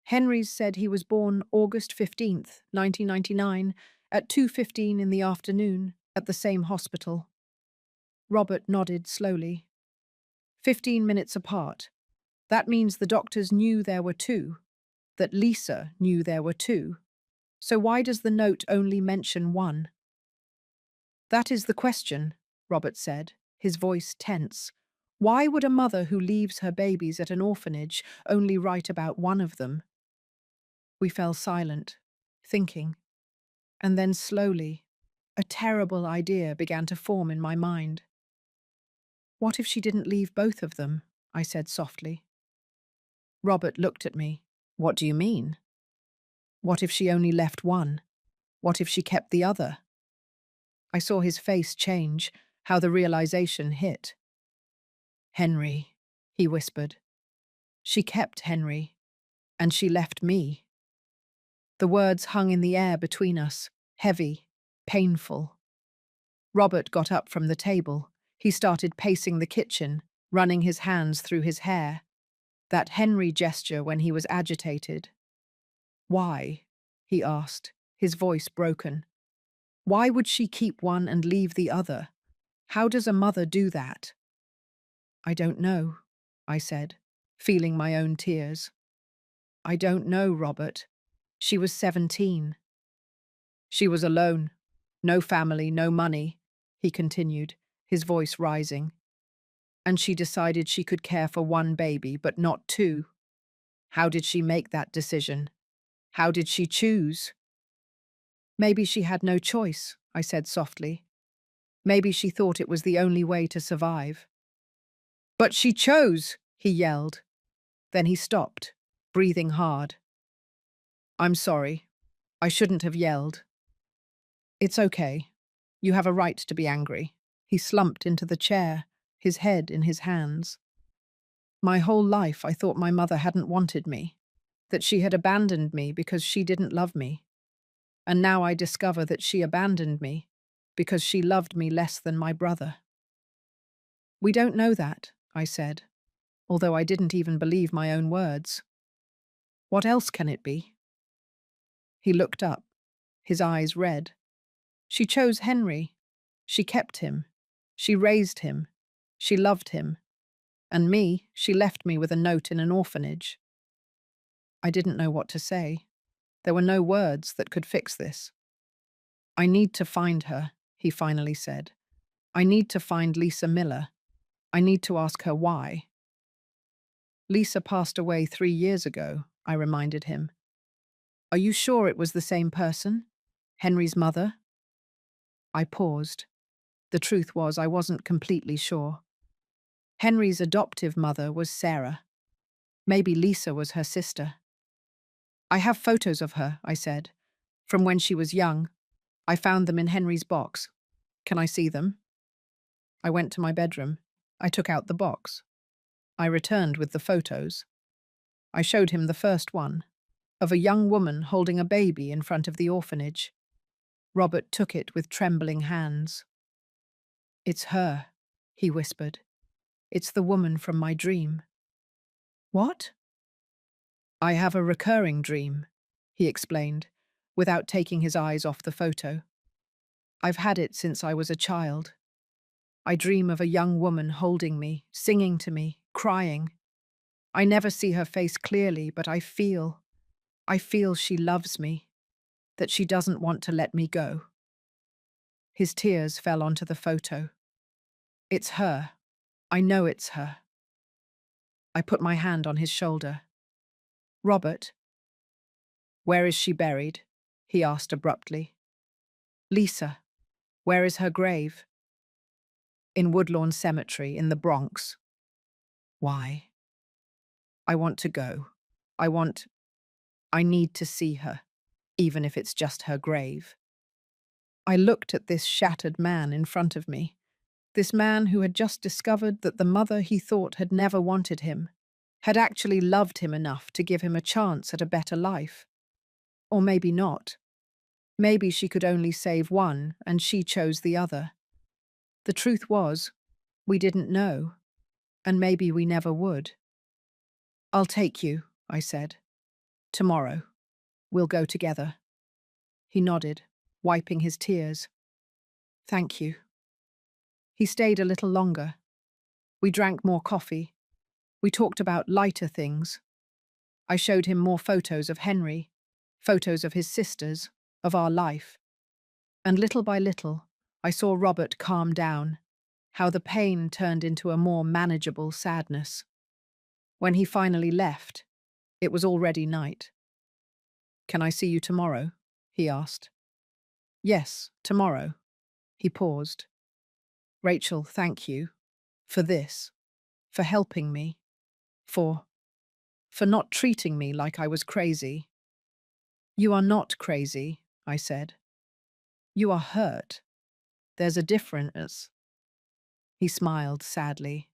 Henry's said he was born August 15th, 1999, at 2:15 in the afternoon at the same hospital. Robert nodded slowly. 15 minutes apart. That means the doctors knew there were 2, that Lisa knew there were 2. So why does the note only mention 1? "That is the question," Robert said, his voice tense. "Why would a mother who leaves her babies at an orphanage only write about one of them?" We fell silent, thinking. And then slowly, a terrible idea began to form in my mind. "What if she didn't leave both of them?" I said softly. Robert looked at me. "What do you mean?" "What if she only left one? What if she kept the other?" I saw his face change, how the realization hit. "Henry," he whispered. "She kept Henry, and she left me." The words hung in the air between us, heavy, painful. Robert got up from the table. He started pacing the kitchen, running his hands through his hair. That Henry gesture when he was agitated. "Why?" he asked, his voice broken. "Why would she keep one and leave the other? How does a mother do that?" "I don't know," I said, feeling my own tears. "I don't know, Robert. She was 17. She was alone. No family, no money," he continued, his voice rising. "And she decided she could care for one baby, but not 2. How did she make that decision? How did she choose?" "Maybe she had no choice," I said softly. "Maybe she thought it was the only way to survive." "But she chose!" he yelled. Then he stopped, breathing hard. "I'm sorry. I shouldn't have yelled." "It's okay. You have a right to be angry." He slumped into the chair, his head in his hands. My whole life I thought my mother hadn't wanted me, that she had abandoned me because she didn't love me. And now I discover that she abandoned me because she loved me less than my brother. We don't know that, I said, although I didn't even believe my own words. What else can it be? He looked up, his eyes red. She chose Henry. She kept him. She raised him. She loved him. And me, she left me with a note in an orphanage. I didn't know what to say. There were no words that could fix this. I need to find her, he finally said. I need to find Lisa Miller. I need to ask her why. Lisa passed away 3 years ago, I reminded him. Are you sure it was the same person? Henry's mother? I paused. The truth was I wasn't completely sure. Henry's adoptive mother was Sarah. Maybe Lisa was her sister. I have photos of her, I said, from when she was young. I found them in Henry's box. Can I see them? I went to my bedroom. I took out the box. I returned with the photos. I showed him the first one, of a young woman holding a baby in front of the orphanage. Robert took it with trembling hands. It's her, he whispered. It's the woman from my dream. What? I have a recurring dream, he explained, without taking his eyes off the photo. I've had it since I was a child. I dream of a young woman holding me, singing to me, crying. I never see her face clearly, but I feel she loves me, that she doesn't want to let me go. His tears fell onto the photo. It's her. I know it's her. I put my hand on his shoulder. Robert. Where is she buried? He asked abruptly. Lisa. Where is her grave? In Woodlawn Cemetery in the Bronx. Why? I want to go. I need to see her, even if it's just her grave. I looked at this shattered man in front of me, this man who had just discovered that the mother he thought had never wanted him, had actually loved him enough to give him a chance at a better life. Or maybe not. Maybe she could only save one and she chose the other. The truth was, we didn't know, and maybe we never would. I'll take you, I said. Tomorrow. We'll go together. He nodded, wiping his tears. Thank you. He stayed a little longer. We drank more coffee. We talked about lighter things. I showed him more photos of Henry, photos of his sisters, of our life. And little by little, I saw Robert calm down, how the pain turned into a more manageable sadness. When he finally left, it was already night. Can I see you tomorrow? He asked. Yes, tomorrow. He paused. Rachel, thank you. For this. For helping me. For not treating me like I was crazy. You are not crazy, I said. You are hurt. There's a difference. He smiled sadly.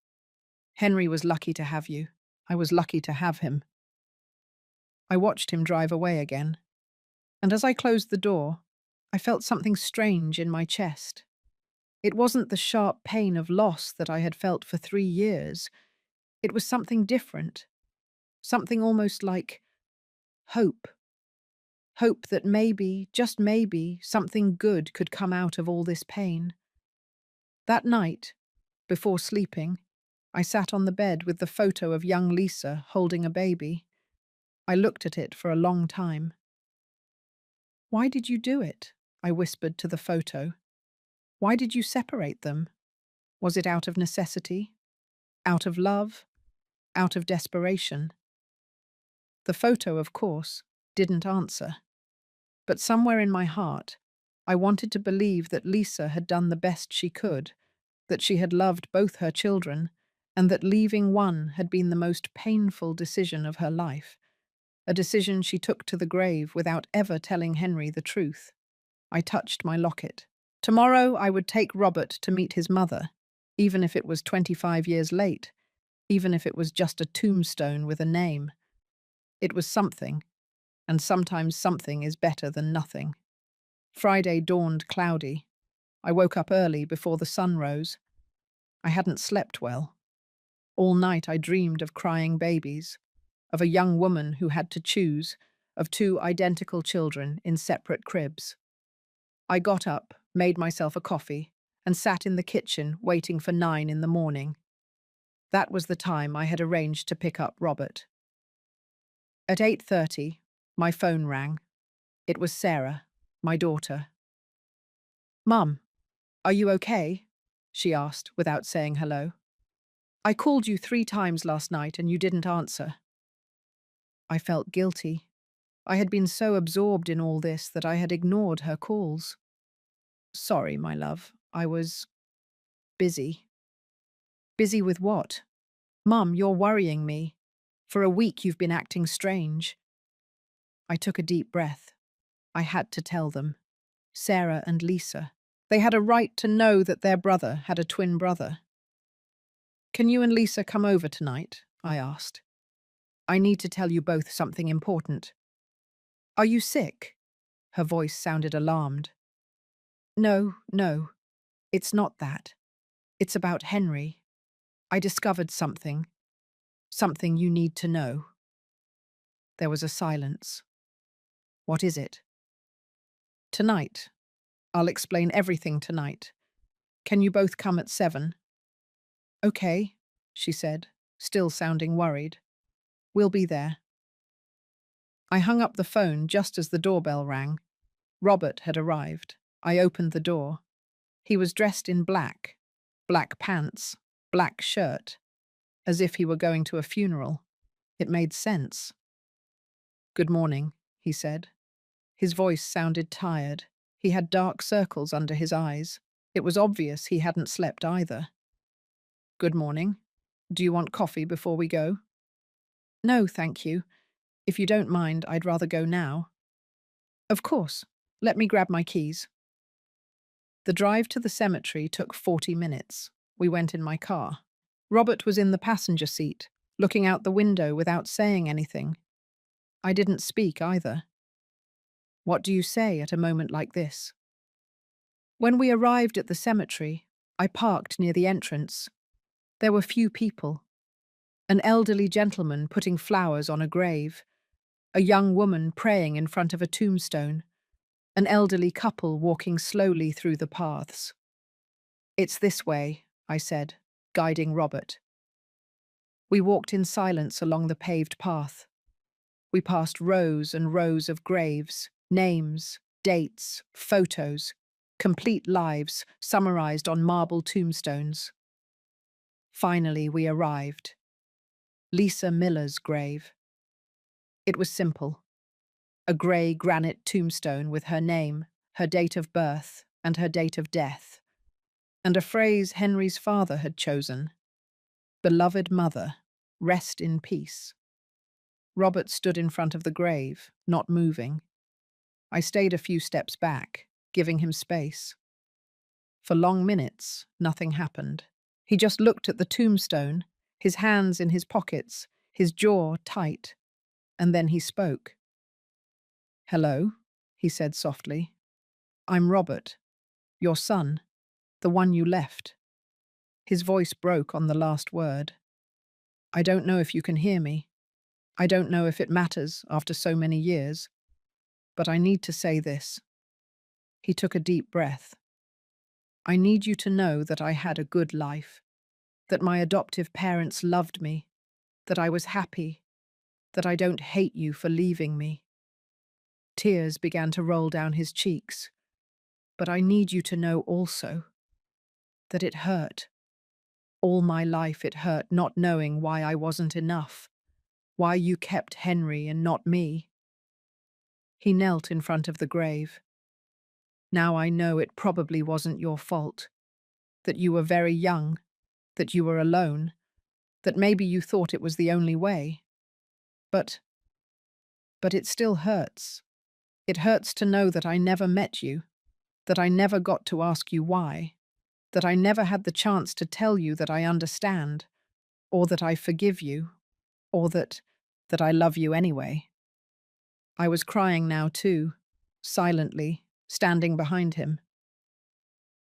Henry was lucky to have you. I was lucky to have him. I watched him drive away again, and as I closed the door, I felt something strange in my chest. It wasn't the sharp pain of loss that I had felt for 3 years. It was something different, something almost like hope. Hope that maybe, just maybe, something good could come out of all this pain. That night, before sleeping, I sat on the bed with the photo of young Lisa holding a baby. I looked at it for a long time. Why did you do it? I whispered to the photo. Why did you separate them? Was it out of necessity? Out of love? Out of desperation? The photo, of course, didn't answer. But somewhere in my heart, I wanted to believe that Lisa had done the best she could, that she had loved both her children, and that leaving one had been the most painful decision of her life, a decision she took to the grave without ever telling Henry the truth. I touched my locket. Tomorrow I would take Robert to meet his mother, even if it was 25 years late, even if it was just a tombstone with a name. It was something, and sometimes something is better than nothing. Friday dawned cloudy. I woke up early before the sun rose. I hadn't slept well. All night I dreamed of crying babies, of a young woman who had to choose, of two identical children in separate cribs. I got up, made myself a coffee, and sat in the kitchen waiting for 9 in the morning. That was the time I had arranged to pick up Robert. At 8:30, my phone rang. It was Sarah, my daughter. "Mum, are you okay?" she asked without saying hello. "I called you 3 times last night and you didn't answer." I felt guilty. I had been so absorbed in all this that I had ignored her calls. "Sorry, my love. I was busy." "Busy with what?" "Mum, you're worrying me. For a week you've been acting strange." I took a deep breath. I had to tell them. Sarah and Lisa. They had a right to know that their brother had a twin brother. "Can you and Lisa come over tonight?" I asked. "I need to tell you both something important." "Are you sick?" Her voice sounded alarmed. No, no, it's not that. It's about Henry. I discovered something. Something you need to know." There was a silence. "What is it?" "Tonight. I'll explain everything tonight. Can you both come at 7? "Okay," she said, still sounding worried. "We'll be there." I hung up the phone just as the doorbell rang. Robert had arrived. I opened the door. He was dressed in black. Black pants, black shirt, as if he were going to a funeral. It made sense. "Good morning," he said. His voice sounded tired. He had dark circles under his eyes. It was obvious he hadn't slept either. "Good morning. Do you want coffee before we go?" "No, thank you. If you don't mind, I'd rather go now." "Of course. Let me grab my keys." The drive to the cemetery took 40 minutes. We went in my car. Robert was in the passenger seat, looking out the window without saying anything. I didn't speak either. What do you say at a moment like this? When we arrived at the cemetery, I parked near the entrance. There were few people. An elderly gentleman putting flowers on a grave, a young woman praying in front of a tombstone, an elderly couple walking slowly through the paths. "It's this way," I said, guiding Robert. We walked in silence along the paved path. We passed rows and rows of graves, names, dates, photos, complete lives summarized on marble tombstones. Finally, we arrived. Lisa Miller's grave. It was simple. A grey granite tombstone with her name, her date of birth, and her date of death. And a phrase Henry's father had chosen. "Beloved mother, rest in peace." Robert stood in front of the grave, not moving. I stayed a few steps back, giving him space. For long minutes, nothing happened. He just looked at the tombstone, his hands in his pockets, his jaw tight. And then he spoke. "Hello," he said softly. "I'm Robert, your son, the one you left." His voice broke on the last word. "I don't know if you can hear me. I don't know if it matters after so many years. But I need to say this." He took a deep breath. "I need you to know that I had a good life, that my adoptive parents loved me, that I was happy, that I don't hate you for leaving me." Tears began to roll down his cheeks. "But I need you to know also that it hurt. All my life it hurt not knowing why I wasn't enough, why you kept Henry and not me." He knelt in front of the grave. "Now I know it probably wasn't your fault, that you were very young, that you were alone, that maybe you thought it was the only way. But it still hurts. It hurts to know that I never met you, that I never got to ask you why, that I never had the chance to tell you that I understand, or that I forgive you, or that I love you anyway. I was crying now too, silently, standing behind him.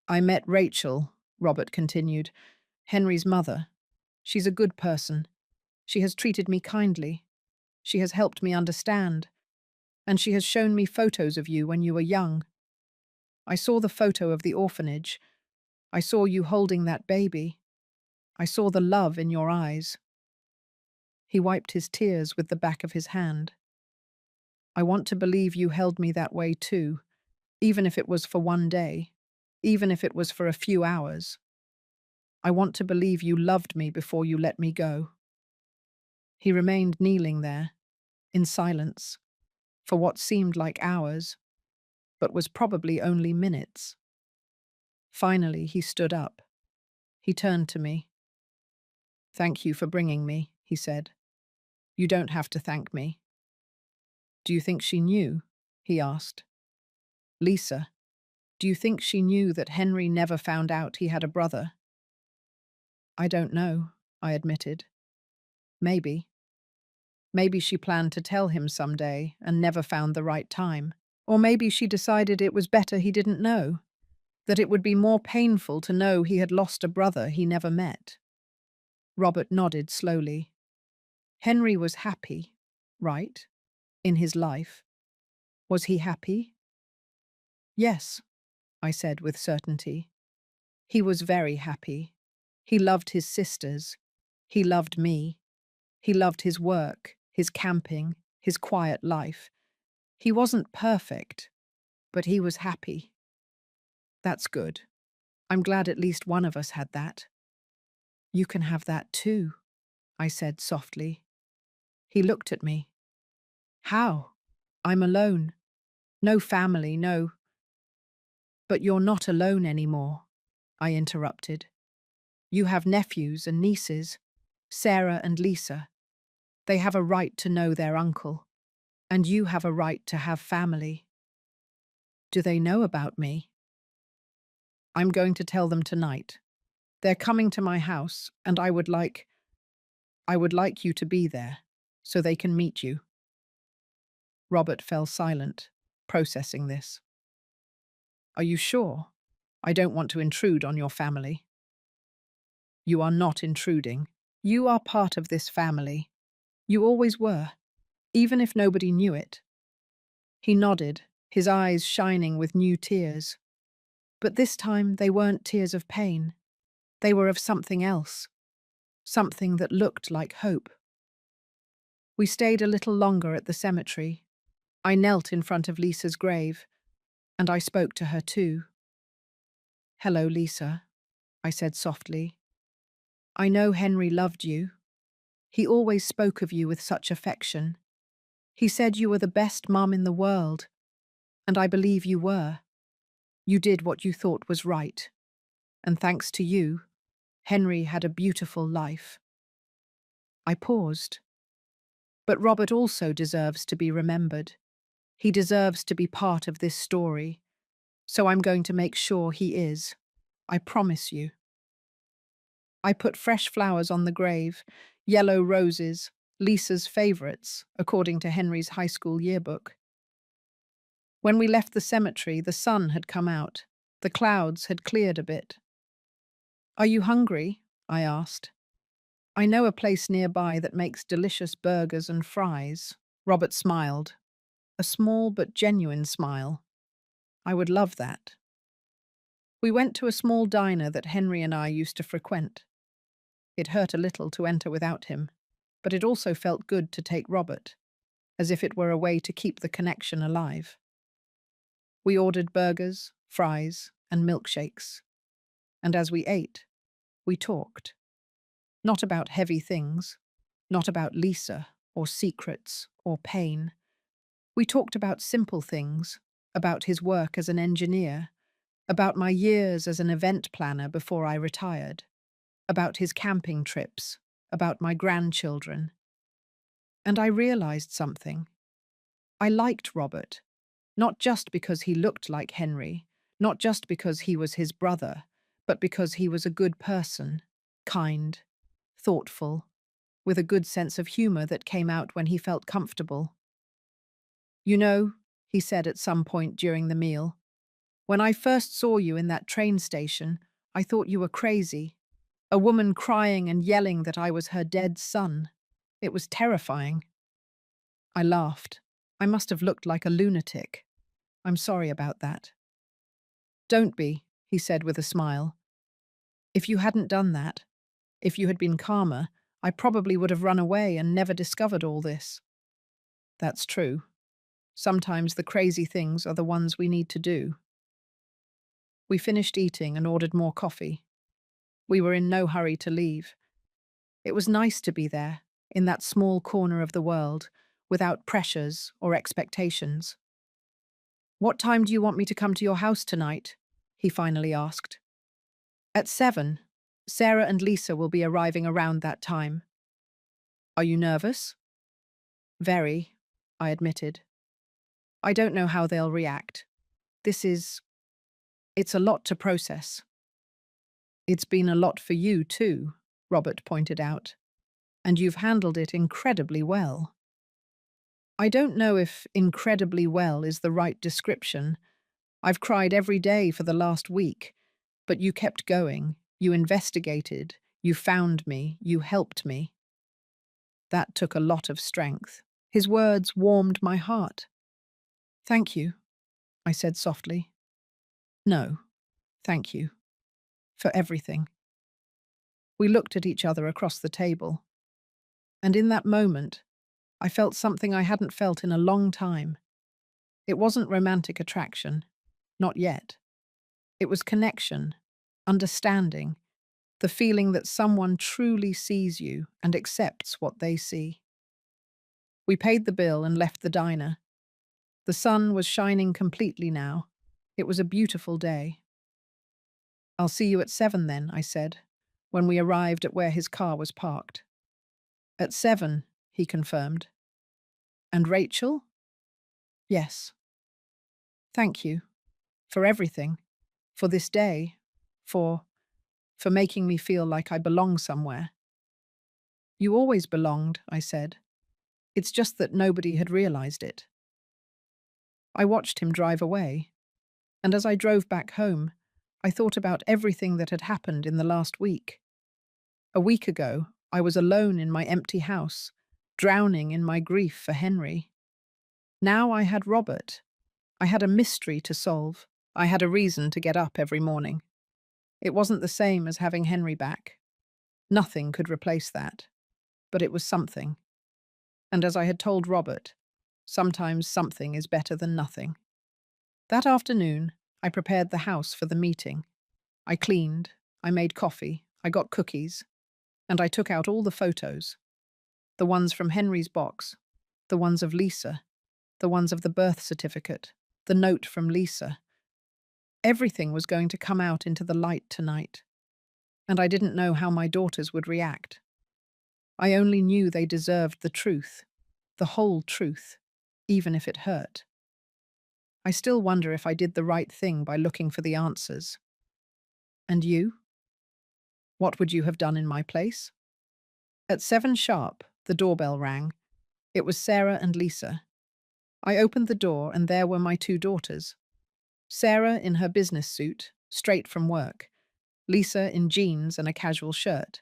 I met Rachel, Robert continued, Henry's mother. She's a good person. She has treated me kindly. She has helped me understand. And she has shown me photos of you when you were young. I saw the photo of the orphanage. I saw you holding that baby. I saw the love in your eyes. He wiped his tears with the back of his hand. I want to believe you held me that way too, even if it was for one day, even if it was for a few hours. I want to believe you loved me before you let me go. He remained kneeling there, in silence, for what seemed like hours, but was probably only minutes. Finally, he stood up. He turned to me. "Thank you for bringing me," he said. "You don't have to thank me." "Do you think she knew?" he asked. "Lisa, do you think she knew that Henry never found out he had a brother?" "I don't know," I admitted. "Maybe. Maybe she planned to tell him someday and never found the right time. Or maybe she decided it was better he didn't know, that it would be more painful to know he had lost a brother he never met." Robert nodded slowly. Henry was happy, right? In his life. Was he happy? Yes, I said with certainty. He was very happy. He loved his sisters. He loved me. He loved his work, his camping, his quiet life. He wasn't perfect, but he was happy. That's good. I'm glad at least one of us had that. You can have that too, I said softly. He looked at me. How? I'm alone. No family, no. But you're not alone anymore, I interrupted. You have nephews and nieces, Sarah and Lisa. They have a right to know their uncle, and you have a right to have family. Do they know about me? I'm going to tell them tonight. They're coming to my house, and I would like you to be there, so they can meet you. Robert fell silent, processing this. Are you sure? I don't want to intrude on your family. You are not intruding. You are part of this family. You always were, even if nobody knew it. He nodded, his eyes shining with new tears. But this time they weren't tears of pain. They were of something else, something that looked like hope. We stayed a little longer at the cemetery. I knelt in front of Lisa's grave, and I spoke to her too. "Hello, Lisa," I said softly. "I know Henry loved you. He always spoke of you with such affection. He said you were the best mum in the world, and I believe you were. You did what you thought was right, and thanks to you, Henry had a beautiful life." I paused. But Robert also deserves to be remembered. He deserves to be part of this story, so I'm going to make sure he is. I promise you. I put fresh flowers on the grave, yellow roses, Lisa's favourites, according to Henry's high school yearbook. When we left the cemetery, the sun had come out. The clouds had cleared a bit. "Are you hungry?" I asked. "I know a place nearby that makes delicious burgers and fries." Robert smiled, a small but genuine smile. "I would love that." We went to a small diner that Henry and I used to frequent. It hurt a little to enter without him, but it also felt good to take Robert, as if it were a way to keep the connection alive. We ordered burgers, fries, and milkshakes, and as we ate, we talked. Not about heavy things, not about Lisa, or secrets, or pain. We talked about simple things, about his work as an engineer, about my years as an event planner before I retired, about his camping trips, about my grandchildren. And I realized something. I liked Robert, not just because he looked like Henry, not just because he was his brother, but because he was a good person, kind, thoughtful, with a good sense of humor that came out when he felt comfortable. You know, he said at some point during the meal, when I first saw you in that train station, I thought you were crazy. A woman crying and yelling that I was her dead son. It was terrifying. I laughed. I must have looked like a lunatic. I'm sorry about that. Don't be, he said with a smile. If you hadn't done that, if you had been calmer, I probably would have run away and never discovered all this. That's true. Sometimes the crazy things are the ones we need to do. We finished eating and ordered more coffee. We were in no hurry to leave. It was nice to be there, in that small corner of the world, without pressures or expectations. What time do you want me to come to your house tonight? He finally asked. At 7. Sarah and Lisa will be arriving around that time. Are you nervous? Very, I admitted. I don't know how they'll react. It's a lot to process. It's been a lot for you too, Robert pointed out, and you've handled it incredibly well. I don't know if incredibly well is the right description. I've cried every day for the last week, but you kept going. You investigated. You found me. You helped me. That took a lot of strength. His words warmed my heart. Thank you, I said softly. No, thank you. For everything. We looked at each other across the table. And in that moment, I felt something I hadn't felt in a long time. It wasn't romantic attraction. Not yet. It was connection, understanding, the feeling that someone truly sees you and accepts what they see. We paid the bill and left the diner. The sun was shining completely now. It was a beautiful day. I'll see you at 7 then, I said, when we arrived at where his car was parked. At 7, he confirmed. And Rachel? Yes. Thank you. For everything. For this day. For making me feel like I belong somewhere. You always belonged, I said. It's just that nobody had realized it. I watched him drive away, and as I drove back home, I thought about everything that had happened in the last week. A week ago, I was alone in my empty house, drowning in my grief for Henry. Now I had Robert. I had a mystery to solve. I had a reason to get up every morning. It wasn't the same as having Henry back. Nothing could replace that. But it was something. And as I had told Robert, sometimes something is better than nothing. That afternoon, I prepared the house for the meeting. I cleaned, I made coffee, I got cookies, and I took out all the photos. The ones from Henry's box, the ones of Lisa, the ones of the birth certificate, the note from Lisa. Everything was going to come out into the light tonight, and I didn't know how my daughters would react. I only knew they deserved the truth, the whole truth, even if it hurt. I still wonder if I did the right thing by looking for the answers. And you? What would you have done in my place? At 7 sharp, the doorbell rang. It was Sarah and Lisa. I opened the door and there were my 2 daughters. Sarah in her business suit, straight from work. Lisa in jeans and a casual shirt,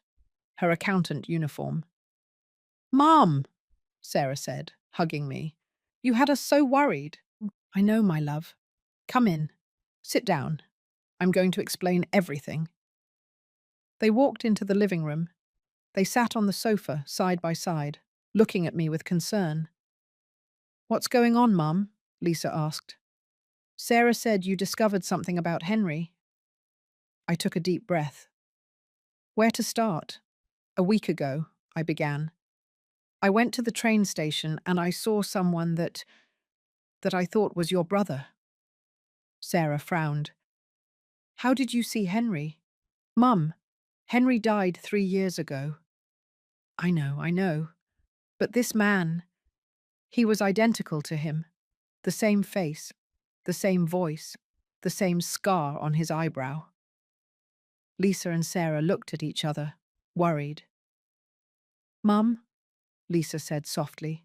her accountant uniform. Mom, Sarah said, hugging me. You had us so worried. I know, my love. Come in. Sit down. I'm going to explain everything. They walked into the living room. They sat on the sofa, side by side, looking at me with concern. What's going on, Mum? Lisa asked. Sarah said you discovered something about Henry. I took a deep breath. Where to start? A week ago, I began. I went to the train station and I saw someone that I thought was your brother. Sarah frowned. How did you see Henry? Mum, Henry died 3 years ago. I know. But this man, he was identical to him. The same face, the same voice, the same scar on his eyebrow. Lisa and Sarah looked at each other, worried. Mum, Lisa said softly,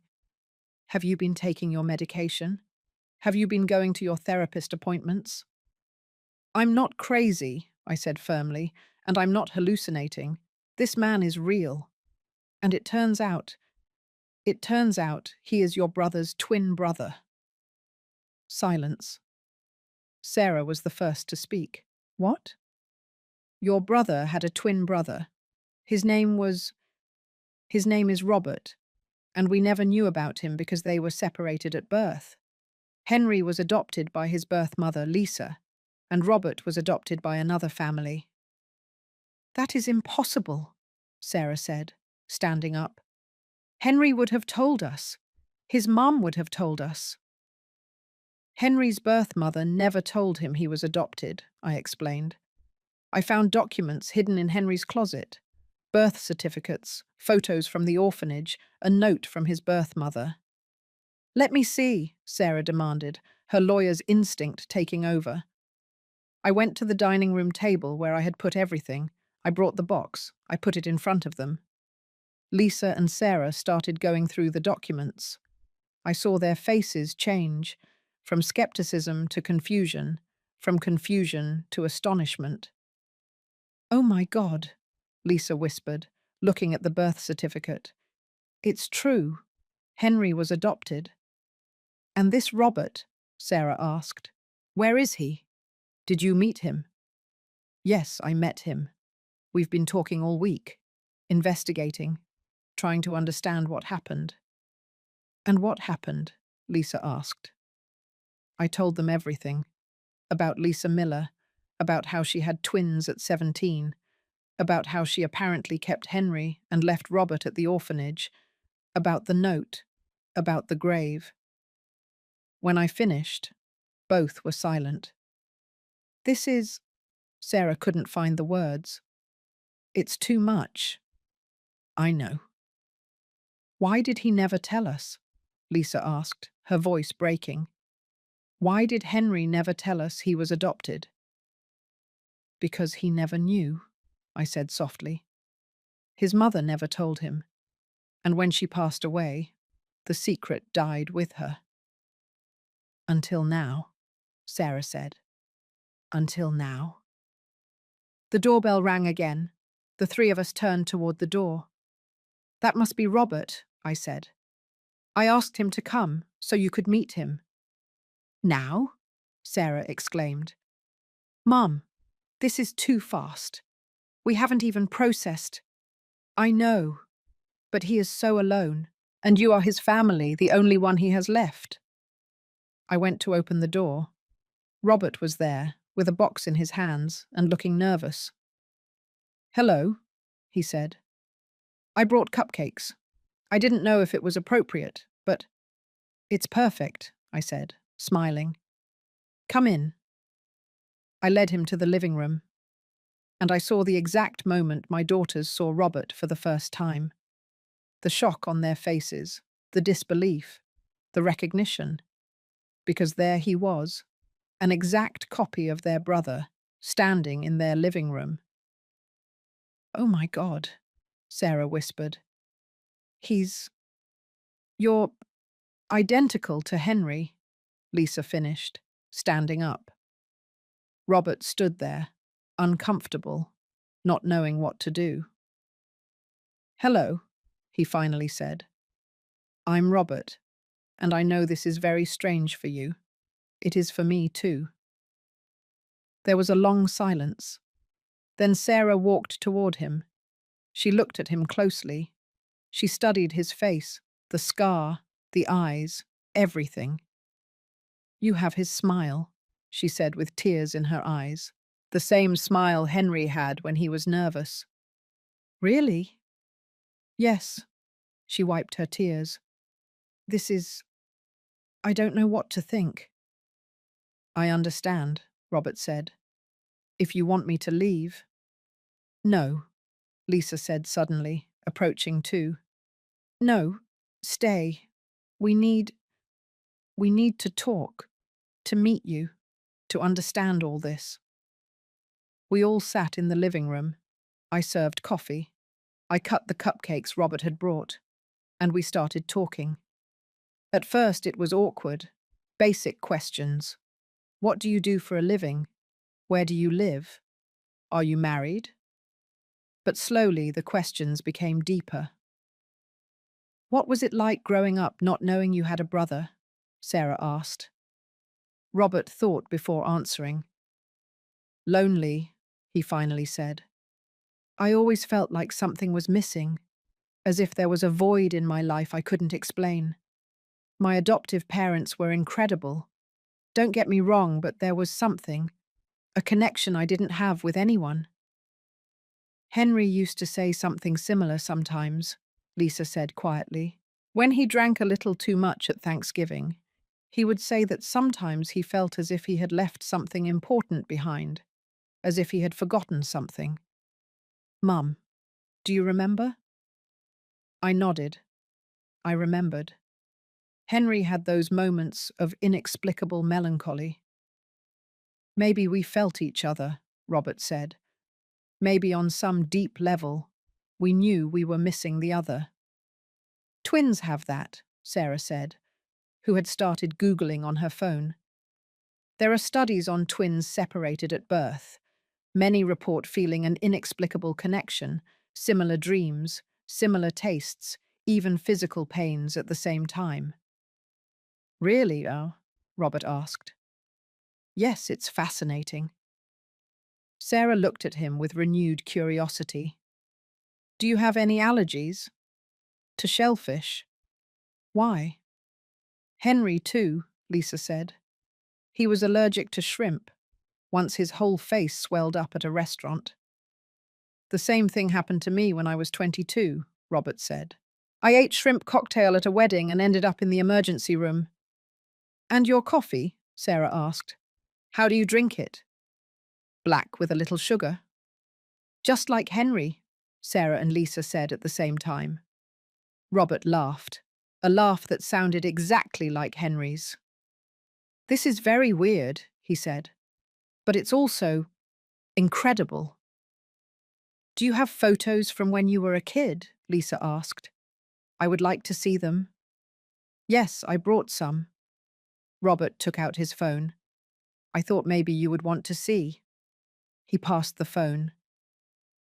have you been taking your medication? Have you been going to your therapist appointments? I'm not crazy, I said firmly, and I'm not hallucinating. This man is real. And it turns out he is your brother's twin brother. Silence. Sarah was the first to speak. What? Your brother had a twin brother. His name is Robert, and we never knew about him because they were separated at birth. Henry was adopted by his birth mother, Lisa, and Robert was adopted by another family. That is impossible, Sarah said, standing up. Henry would have told us. His mum would have told us. Henry's birth mother never told him he was adopted, I explained. I found documents hidden in Henry's closet. Birth certificates, photos from the orphanage, a note from his birth mother. Let me see, Sarah demanded, her lawyer's instinct taking over. I went to the dining room table where I had put everything. I brought the box. I put it in front of them. Lisa and Sarah started going through the documents. I saw their faces change, from skepticism to confusion, from confusion to astonishment. Oh my God, Lisa whispered, looking at the birth certificate. It's true. Henry was adopted. And this Robert? Sarah asked. Where is he? Did you meet him? Yes, I met him. We've been talking all week, investigating, trying to understand what happened. And what happened? Lisa asked. I told them everything. About Lisa Miller, about how she had twins at 17, about how she apparently kept Henry and left Robert at the orphanage, about the note, about the grave. When I finished, both were silent. This is... Sarah couldn't find the words. It's too much. I know. Why did he never tell us? Lisa asked, her voice breaking. Why did Henry never tell us he was adopted? Because he never knew, I said softly. His mother never told him, and when she passed away, the secret died with her. Until now, Sarah said. Until now. The doorbell rang again. The three of us turned toward the door. That must be Robert, I said. I asked him to come so you could meet him. Now? Sarah exclaimed. Mum, this is too fast. We haven't even processed. I know, but he is so alone, and you are his family, the only one he has left. I went to open the door. Robert was there, with a box in his hands and looking nervous. Hello, he said. I brought cupcakes. I didn't know if it was appropriate, but... It's perfect, I said, smiling. Come in. I led him to the living room, and I saw the exact moment my daughters saw Robert for the first time. The shock on their faces, the disbelief, the recognition. Because there he was, an exact copy of their brother, standing in their living room. Oh my God, Sarah whispered. You're identical to Henry, Lisa finished, standing up. Robert stood there, uncomfortable, not knowing what to do. Hello, he finally said. I'm Robert, and I know this is very strange for you. It is for me too. There was a long silence. Then Sarah walked toward him. She looked at him closely. She studied his face, the scar, the eyes, everything. You have his smile, she said with tears in her eyes. The same smile Henry had when he was nervous. Really? Yes. She wiped her tears. I don't know what to think. I understand, Robert said. If you want me to leave. No, Lisa said suddenly, approaching too. No, stay. We need to talk, to meet you, to understand all this. We all sat in the living room. I served coffee. I cut the cupcakes Robert had brought, and we started talking. At first, it was awkward. Basic questions. What do you do for a living? Where do you live? Are you married? But slowly, the questions became deeper. What was it like growing up not knowing you had a brother? Sarah asked. Robert thought before answering. Lonely, he finally said. I always felt like something was missing, as if there was a void in my life I couldn't explain. My adoptive parents were incredible. Don't get me wrong, but there was something, a connection I didn't have with anyone. Henry used to say something similar sometimes, Lisa said quietly. When he drank a little too much at Thanksgiving, he would say that sometimes he felt as if he had left something important behind, as if he had forgotten something. Mum, do you remember? I nodded. I remembered. Henry had those moments of inexplicable melancholy. Maybe we felt each other, Robert said. Maybe on some deep level, we knew we were missing the other. Twins have that, Sarah said, who had started Googling on her phone. There are studies on twins separated at birth. Many report feeling an inexplicable connection, similar dreams, similar tastes, even physical pains at the same time. Really, oh? Robert asked. Yes, it's fascinating. Sarah looked at him with renewed curiosity. Do you have any allergies? To shellfish? Why? Henry, too, Lisa said. He was allergic to shrimp. Once his whole face swelled up at a restaurant. The same thing happened to me when I was 22, Robert said. I ate shrimp cocktail at a wedding and ended up in the emergency room. And your coffee? Sarah asked. How do you drink it? Black with a little sugar. Just like Henry, Sarah and Lisa said at the same time. Robert laughed, a laugh that sounded exactly like Henry's. This is very weird, he said, but it's also incredible. Do you have photos from when you were a kid? Lisa asked. I would like to see them. Yes, I brought some. Robert took out his phone. I thought maybe you would want to see. He passed the phone.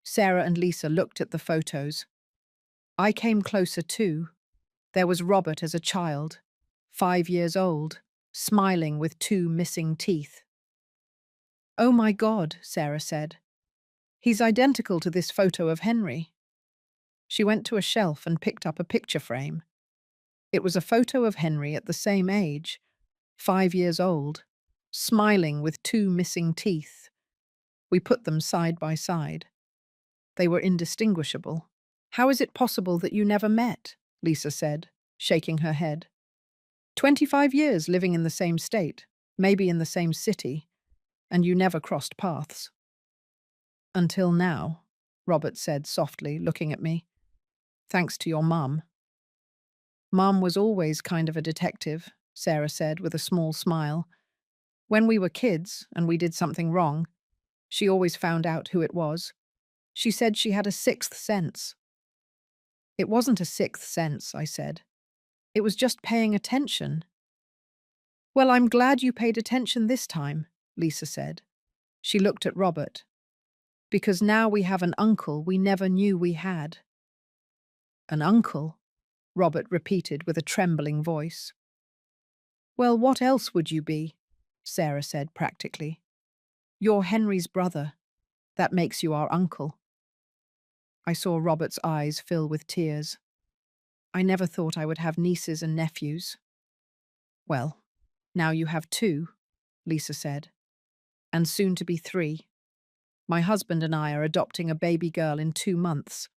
Sarah and Lisa looked at the photos. I came closer too. There was Robert as a child, 5 years old, smiling with 2 missing teeth. Oh my God, Sarah said. He's identical to this photo of Henry. She went to a shelf and picked up a picture frame. It was a photo of Henry at the same age, 5 years old, smiling with 2 missing teeth. We put them side by side. They were indistinguishable. How is it possible that you never met? Lisa said, shaking her head. 25 years living in the same state, maybe in the same city, and you never crossed paths. Until now, Robert said softly, looking at me. Thanks to your mum. Mum was always kind of a detective, Sarah said with a small smile. When we were kids and we did something wrong, she always found out who it was. She said she had a sixth sense. It wasn't a sixth sense, I said. It was just paying attention. Well, I'm glad you paid attention this time, Lisa said. She looked at Robert. Because now we have an uncle we never knew we had. An uncle? Robert repeated with a trembling voice. Well, what else would you be? Sarah said practically. You're Henry's brother. That makes you our uncle. I saw Robert's eyes fill with tears. I never thought I would have nieces and nephews. Well, now you have 2, Lisa said, and soon to be 3. My husband and I are adopting a baby girl in 2 months.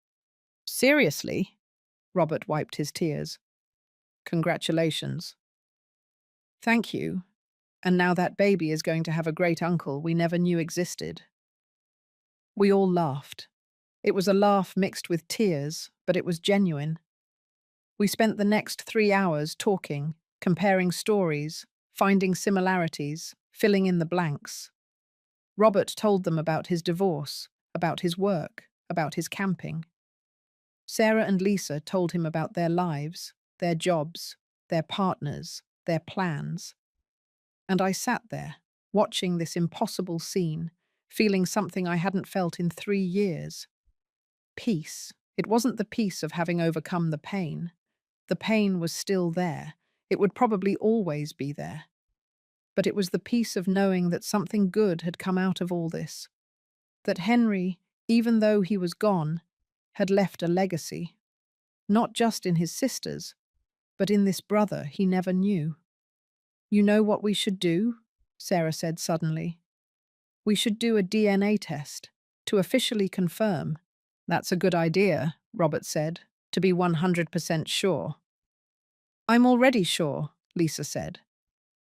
Seriously? Robert wiped his tears. Congratulations. Thank you. And now that baby is going to have a great uncle we never knew existed. We all laughed. It was a laugh mixed with tears, but it was genuine. We spent the next 3 hours talking, comparing stories, finding similarities, filling in the blanks. Robert told them about his divorce, about his work, about his camping. Sarah and Lisa told him about their lives, their jobs, their partners, their plans. And I sat there, watching this impossible scene, feeling something I hadn't felt in 3 years. Peace. It wasn't the peace of having overcome the pain. The pain was still there. It would probably always be there. But it was the peace of knowing that something good had come out of all this. That Henry, even though he was gone, had left a legacy. Not just in his sisters, but in this brother he never knew. "You know what we should do?" Sarah said suddenly. "We should do a DNA test to officially confirm." "That's a good idea," Robert said, "to be 100% sure." "I'm already sure," Lisa said.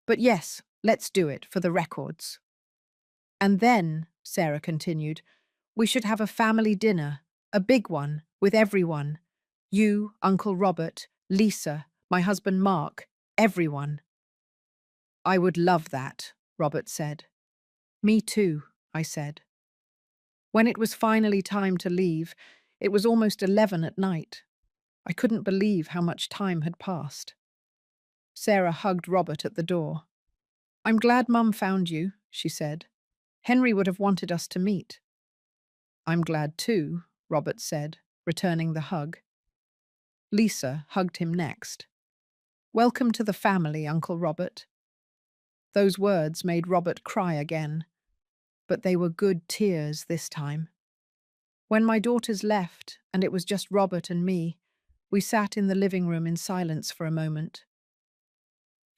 "But yes, let's do it for the records." "And then," Sarah continued, "we should have a family dinner, a big one, with everyone. You, Uncle Robert, Lisa, my husband Mark, everyone." "I would love that," Robert said. "Me too," I said. When it was finally time to leave, it was almost 11 at night. I couldn't believe how much time had passed. Sarah hugged Robert at the door. "I'm glad Mum found you," she said. "Henry would have wanted us to meet." "I'm glad too," Robert said, returning the hug. Lisa hugged him next. "Welcome to the family, Uncle Robert." Those words made Robert cry again, but they were good tears this time. When my daughters left, and it was just Robert and me, we sat in the living room in silence for a moment.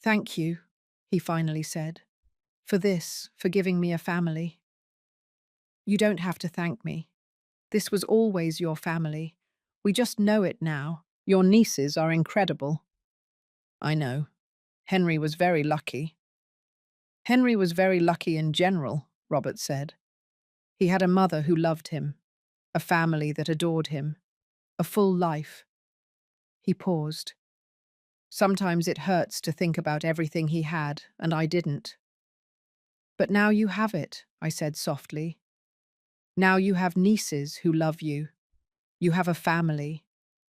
"Thank you," he finally said, for giving me a family." "You don't have to thank me. This was always your family. We just know it now. Your nieces are incredible." "I know. Henry was very lucky." "Henry was very lucky in general," Robert said. "He had a mother who loved him, a family that adored him, a full life." He paused. "Sometimes it hurts to think about everything he had, and I didn't." "But now you have it," I said softly. "Now you have nieces who love you. You have a family.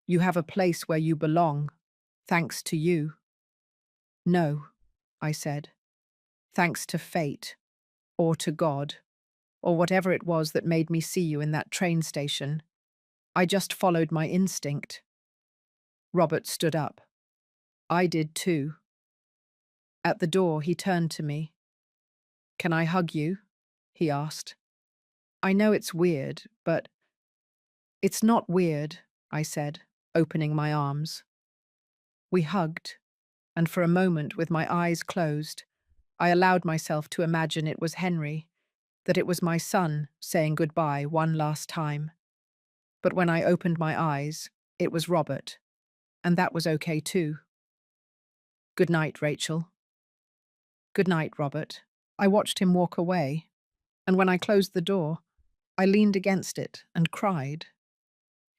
You have a place where you belong, thanks to you." "No," I said. "Thanks to fate, or to God, or whatever it was that made me see you in that train station. I just followed my instinct." Robert stood up. I did too. At the door, he turned to me. "Can I hug you?" he asked. "I know it's weird, but—" "It's not weird," I said, opening my arms. We hugged, and for a moment, with my eyes closed, I allowed myself to imagine it was Henry, that it was my son saying goodbye one last time. But when I opened my eyes, it was Robert, and that was okay too. "Good night, Rachel." "Good night, Robert." I watched him walk away, and when I closed the door, I leaned against it and cried.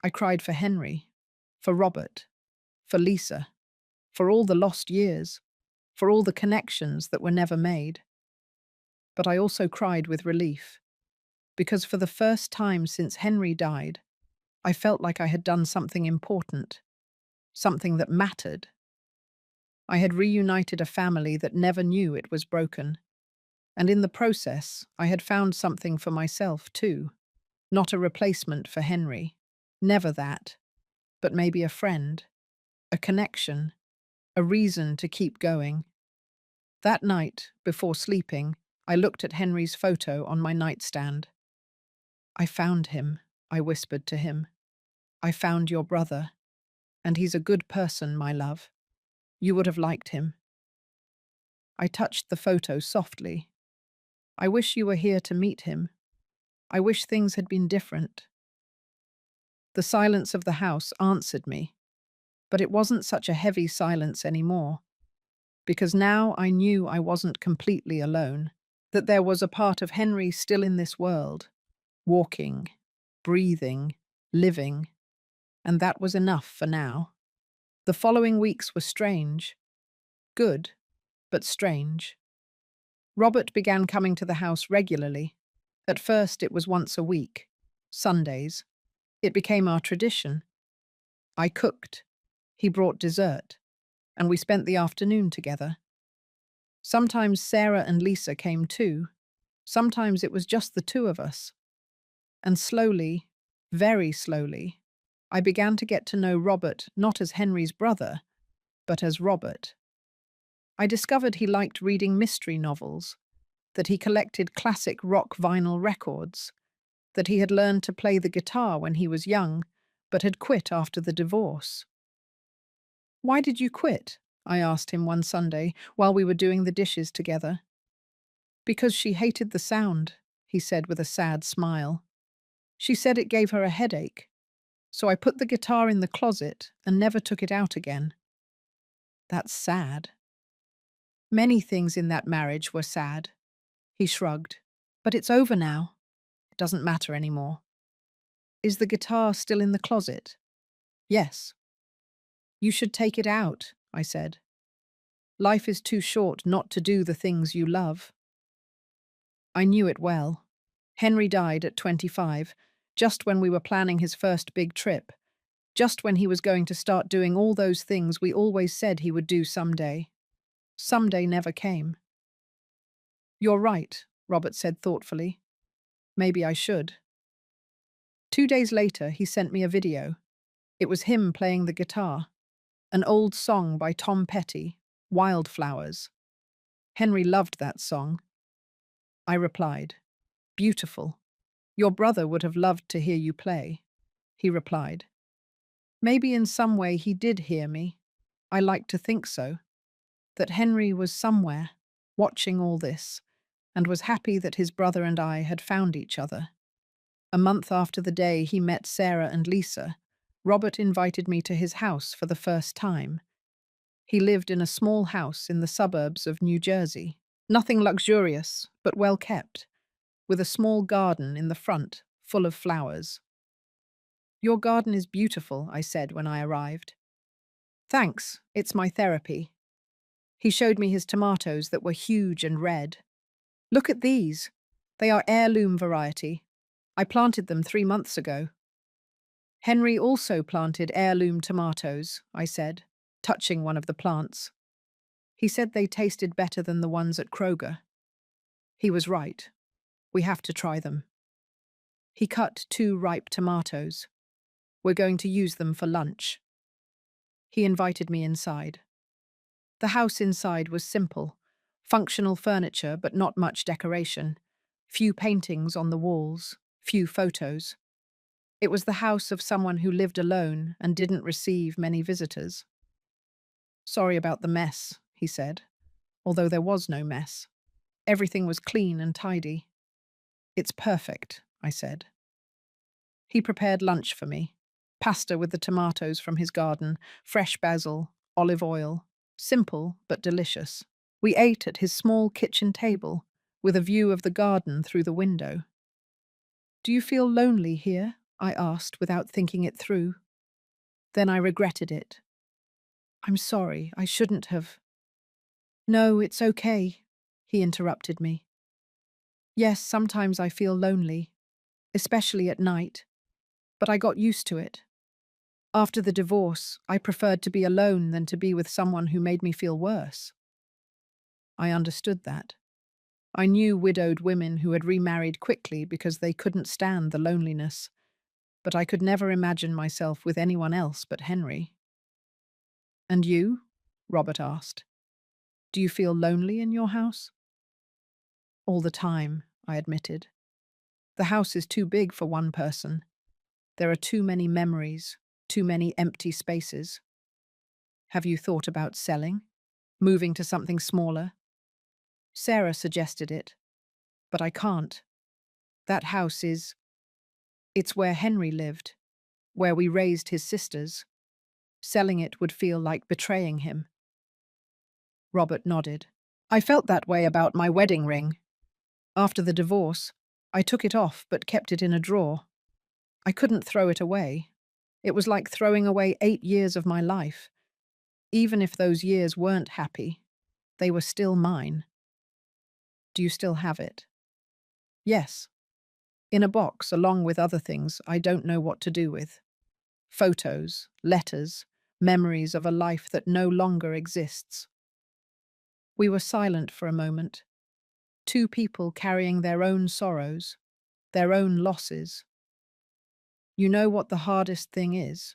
I cried for Henry, for Robert, for Lisa, for all the lost years, for all the connections that were never made. But I also cried with relief, because for the first time since Henry died, I felt like I had done something important, something that mattered. I had reunited a family that never knew it was broken, and in the process, I had found something for myself too. Not a replacement for Henry, never that, but maybe a friend, a connection, a reason to keep going. That night, before sleeping, I looked at Henry's photo on my nightstand. "I found him," I whispered to him. "I found your brother, and he's a good person, my love. You would have liked him." I touched the photo softly. "I wish you were here to meet him. I wish things had been different." The silence of the house answered me, but it wasn't such a heavy silence anymore, because now I knew I wasn't completely alone, that there was a part of Henry still in this world, walking, breathing, living, and that was enough for now. The following weeks were strange. Good, but strange. Robert began coming to the house regularly. At first it was once a week, Sundays. It became our tradition. I cooked. He brought dessert, and we spent the afternoon together. Sometimes Sarah and Lisa came too. Sometimes it was just the two of us. And slowly, very slowly, I began to get to know Robert not as Henry's brother, but as Robert. I discovered he liked reading mystery novels, that he collected classic rock vinyl records, that he had learned to play the guitar when he was young, but had quit after the divorce. "Why did you quit?" I asked him one Sunday while we were doing the dishes together. "Because she hated the sound," he said with a sad smile. "She said it gave her a headache. So I put the guitar in the closet and never took it out again." "That's sad." "Many things in that marriage were sad." He shrugged. "But it's over now. It doesn't matter anymore." "Is the guitar still in the closet?" "Yes." "You should take it out," I said. "Life is too short not to do the things you love." I knew it well. Henry died at 25, just when we were planning his first big trip, just when he was going to start doing all those things we always said he would do someday. Someday never came. "You're right," Robert said thoughtfully. "Maybe I should." 2 days later, he sent me a video. It was him playing the guitar. An old song by Tom Petty, Wildflowers. Henry loved that song. I replied, "Beautiful. Your brother would have loved to hear you play." He replied, "Maybe in some way he did hear me. I like to think so. That Henry was somewhere, watching all this, and was happy that his brother and I had found each other." A month after the day he met Sarah and Lisa, Robert invited me to his house for the first time. He lived in a small house in the suburbs of New Jersey. Nothing luxurious, but well kept, with a small garden in the front, full of flowers. "Your garden is beautiful," I said when I arrived. "Thanks, it's my therapy." He showed me his tomatoes that were huge and red. "Look at these. They are heirloom variety. I planted them 3 months ago." "Henry also planted heirloom tomatoes," I said, touching one of the plants. He said they tasted better than the ones at Kroger. He was right. We have to try them. He cut 2 ripe tomatoes. We're going to use them for lunch. He invited me inside. The house inside was simple, functional furniture but not much decoration, few paintings on the walls, few photos. It was the house of someone who lived alone and didn't receive many visitors. "Sorry about the mess," he said, although there was no mess. Everything was clean and tidy. "It's perfect," I said. He prepared lunch for me. Pasta with the tomatoes from his garden, fresh basil, olive oil. Simple but delicious. We ate at his small kitchen table, with a view of the garden through the window. "Do you feel lonely here?" I asked without thinking it through. Then I regretted it. "I'm sorry, I shouldn't have." "No, it's okay," he interrupted me. "Yes, sometimes I feel lonely, especially at night, but I got used to it. After the divorce, I preferred to be alone than to be with someone who made me feel worse." I understood that. I knew widowed women who had remarried quickly because they couldn't stand the loneliness, but I could never imagine myself with anyone else but Henry. "And you?" Robert asked. "Do you feel lonely in your house?" "All the time," I admitted. "The house is too big for one person. There are too many memories, too many empty spaces." "Have you thought about selling? Moving to something smaller?" Sarah suggested it, but I can't. That house it's where Henry lived, where we raised his sisters. Selling it would feel like betraying him." Robert nodded. "I felt that way about my wedding ring. After the divorce, I took it off but kept it in a drawer. I couldn't throw it away. It was like throwing away 8 years of my life. Even if those years weren't happy, they were still mine." "Do you still have it?" "Yes. In a box, along with other things I don't know what to do with." Photos, letters, memories of a life that no longer exists. We were silent for a moment, two people carrying their own sorrows, their own losses. "You know what the hardest thing is?"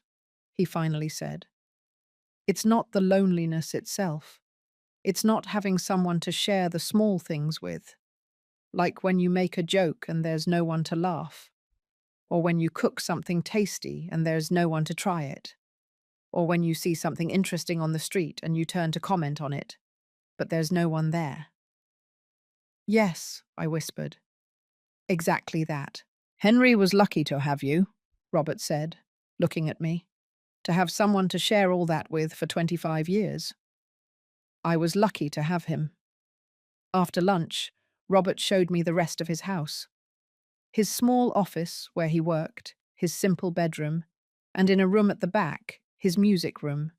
he finally said. "It's not the loneliness itself. It's not having someone to share the small things with, like when you make a joke and there's no one to laugh, or when you cook something tasty and there's no one to try it, or when you see something interesting on the street and you turn to comment on it, but there's no one there." "Yes," I whispered. "Exactly that." "Henry was lucky to have you," Robert said, looking at me, "to have someone to share all that with for 25 years. I was lucky to have him." After lunch, Robert showed me the rest of his house. His small office where he worked, his simple bedroom, and in a room at the back, his music room.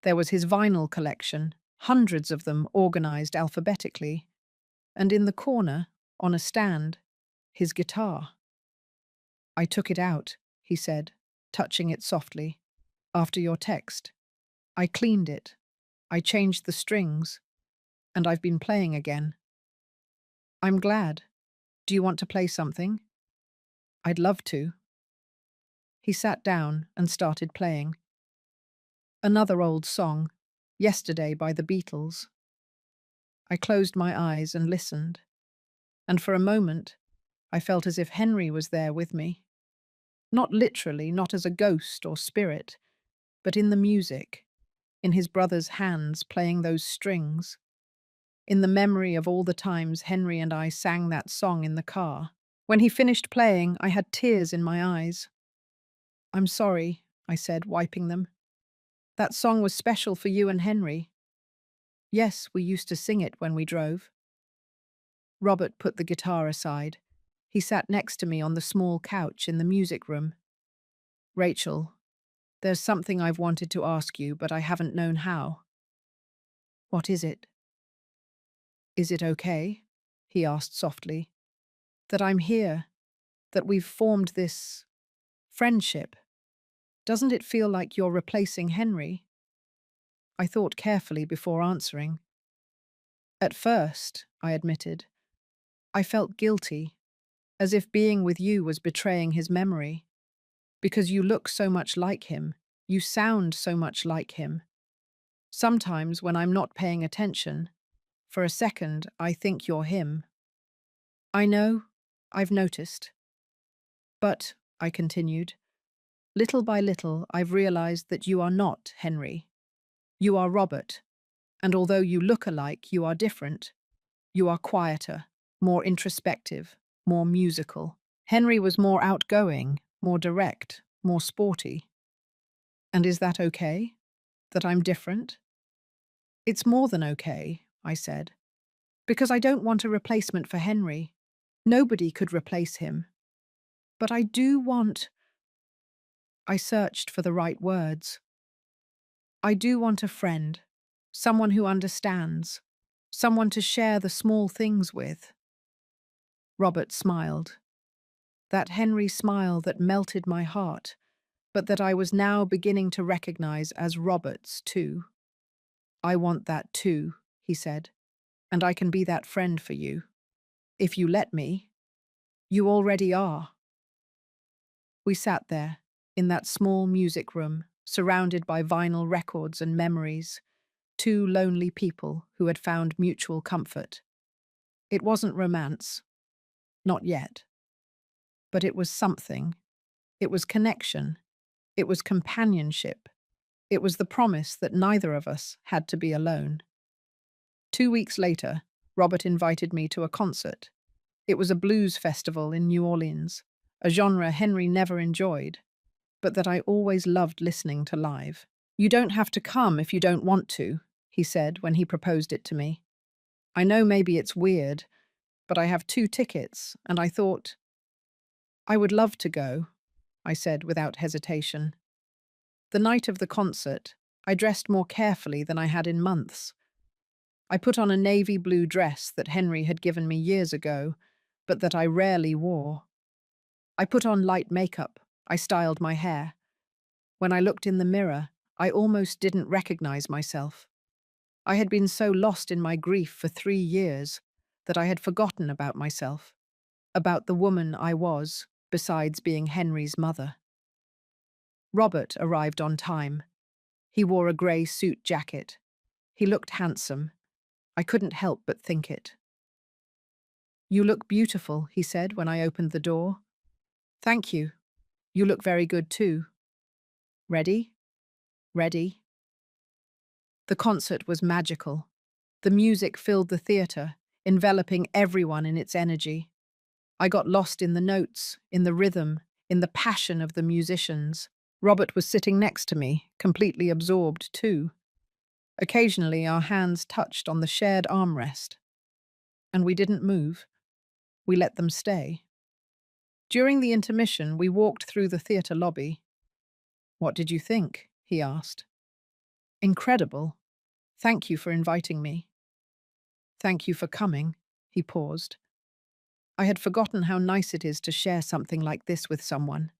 There was his vinyl collection, hundreds of them organized alphabetically, and in the corner, on a stand, his guitar. "I took it out," he said, touching it softly, "after your text. I cleaned it. I changed the strings, and I've been playing again." "I'm glad. Do you want to play something?" "I'd love to." He sat down and started playing. Another old song, Yesterday by the Beatles. I closed my eyes and listened, and for a moment, I felt as if Henry was there with me. Not literally, not as a ghost or spirit, but in the music, in his brother's hands playing those strings, in the memory of all the times Henry and I sang that song in the car. When he finished playing, I had tears in my eyes. "I'm sorry," I said, wiping them. "That song was special for you and Henry." "Yes, we used to sing it when we drove." Robert put the guitar aside. He sat next to me on the small couch in the music room. "Rachel, there's something I've wanted to ask you, but I haven't known how." "What is it?" "Is it okay?" he asked softly. "That I'm here, that we've formed this friendship. Doesn't it feel like you're replacing Henry?" I thought carefully before answering. "At first," I admitted, "I felt guilty, as if being with you was betraying his memory. Because you look so much like him, you sound so much like him. Sometimes when I'm not paying attention, for a second I think you're him." "I know, I've noticed. But," I continued, "little by little I've realized that you are not Henry. You are Robert, and although you look alike, you are different. You are quieter, more introspective, more musical. Henry was more outgoing, more direct, more sporty. And is that okay? That I'm different?" "It's more than okay," I said, "because I don't want a replacement for Henry. Nobody could replace him. But I do want—" I searched for the right words. "I do want a friend, someone who understands, someone to share the small things with." Robert smiled. That Henry smile that melted my heart, but that I was now beginning to recognize as Robert's too. "I want that too," he said, "and I can be that friend for you. If you let me. You already are." We sat there, in that small music room, surrounded by vinyl records and memories, two lonely people who had found mutual comfort. It wasn't romance. Not yet. But it was something. It was connection. It was companionship. It was the promise that neither of us had to be alone. 2 weeks later, Robert invited me to a concert. It was a blues festival in New Orleans, a genre Henry never enjoyed, but that I always loved listening to live. "You don't have to come if you don't want to," he said when he proposed it to me. "I know maybe it's weird, but I have 2 tickets, and I thought—" "I would love to go," I said without hesitation. The night of the concert, I dressed more carefully than I had in months. I put on a navy blue dress that Henry had given me years ago, but that I rarely wore. I put on light makeup. I styled my hair. When I looked in the mirror, I almost didn't recognize myself. I had been so lost in my grief for 3 years that I had forgotten about myself, about the woman I was, besides being Henry's mother. Robert arrived on time. He wore a grey suit jacket. He looked handsome. I couldn't help but think it. "You look beautiful," he said when I opened the door. "Thank you. You look very good too. Ready? Ready?" The concert was magical. The music filled the theatre, enveloping everyone in its energy. I got lost in the notes, in the rhythm, in the passion of the musicians. Robert was sitting next to me, completely absorbed too. Occasionally our hands touched on the shared armrest. And we didn't move. We let them stay. During the intermission, we walked through the theatre lobby. "What did you think?" he asked. "Incredible. Thank you for inviting me." "Thank you for coming." He paused. I had forgotten how nice it is to share something like this with someone.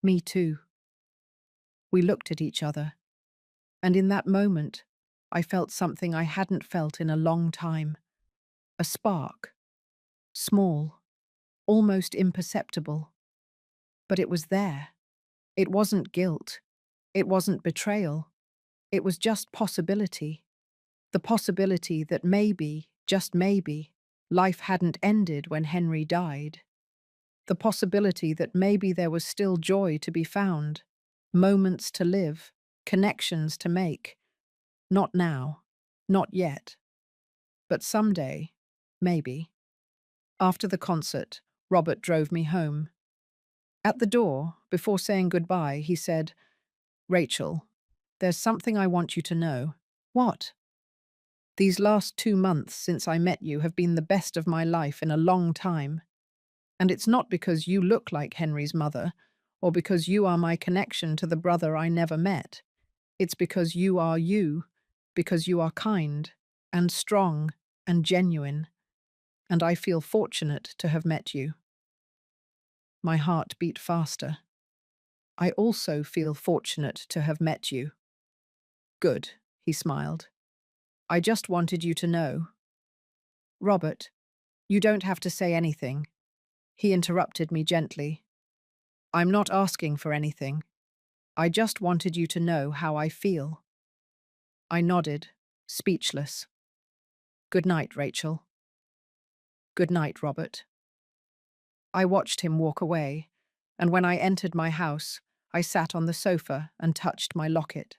"Me too." We looked at each other, and in that moment, I felt something I hadn't felt in a long time. A spark. Small, almost imperceptible. But it was there. It wasn't guilt. It wasn't betrayal. It was just possibility. The possibility that maybe, just maybe, life hadn't ended when Henry died. The possibility that maybe there was still joy to be found, moments to live, connections to make. Not now, not yet, but someday, maybe. After the concert, Robert drove me home. At the door, before saying goodbye, he said, "Rachel, there's something I want you to know." "What?" "These last 2 months since I met you have been the best of my life in a long time. And it's not because you look like Henry's mother, or because you are my connection to the brother I never met. It's because you are kind, and strong, and genuine, and I feel fortunate to have met you." My heart beat faster. "I also feel fortunate to have met you." "Good," he smiled. "I just wanted you to know." "Robert, you don't have to say anything." He interrupted me gently. "I'm not asking for anything. I just wanted you to know how I feel." I nodded, speechless. "Good night, Rachel." "Good night, Robert." I watched him walk away, and when I entered my house, I sat on the sofa and touched my locket.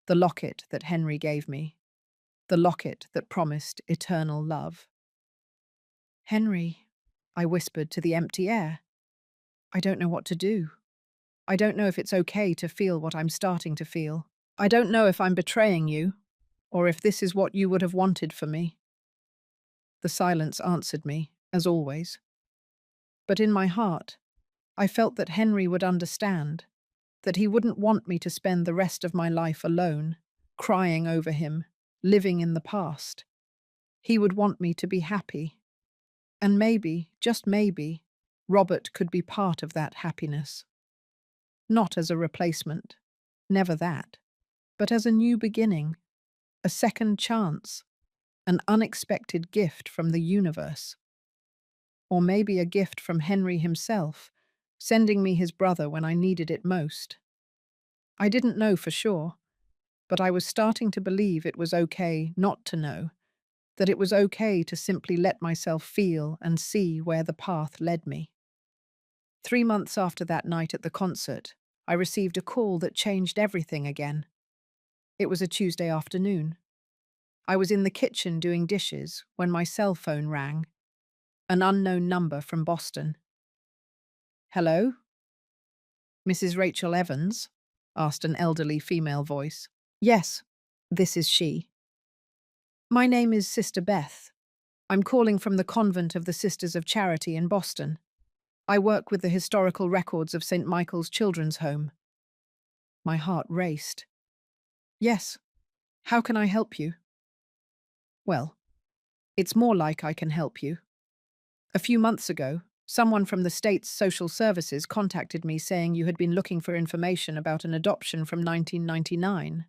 The locket that Henry gave me. The locket that promised eternal love. "Henry," I whispered to the empty air. "I don't know what to do. I don't know if it's okay to feel what I'm starting to feel. I don't know if I'm betraying you, or if this is what you would have wanted for me." The silence answered me, as always. But in my heart, I felt that Henry would understand, that he wouldn't want me to spend the rest of my life alone, crying over him, living in the past. He would want me to be happy. And maybe, just maybe, Robert could be part of that happiness. Not as a replacement, never that, but as a new beginning, a second chance, an unexpected gift from the universe. Or maybe a gift from Henry himself, sending me his brother when I needed it most. I didn't know for sure, but I was starting to believe it was okay not to know, that it was okay to simply let myself feel and see where the path led me. 3 months after that night at the concert, I received a call that changed everything again. It was a Tuesday afternoon. I was in the kitchen doing dishes when my cell phone rang. An unknown number from Boston. "Hello? Mrs. Rachel Evans?" asked an elderly female voice. "Yes, this is she." "My name is Sister Beth. I'm calling from the convent of the Sisters of Charity in Boston. I work with the historical records of St. Michael's Children's Home." My heart raced. "Yes, how can I help you?" "Well, it's more like I can help you. A few months ago, Someone from the state's social services contacted me saying you had been looking for information about an adoption from 1999,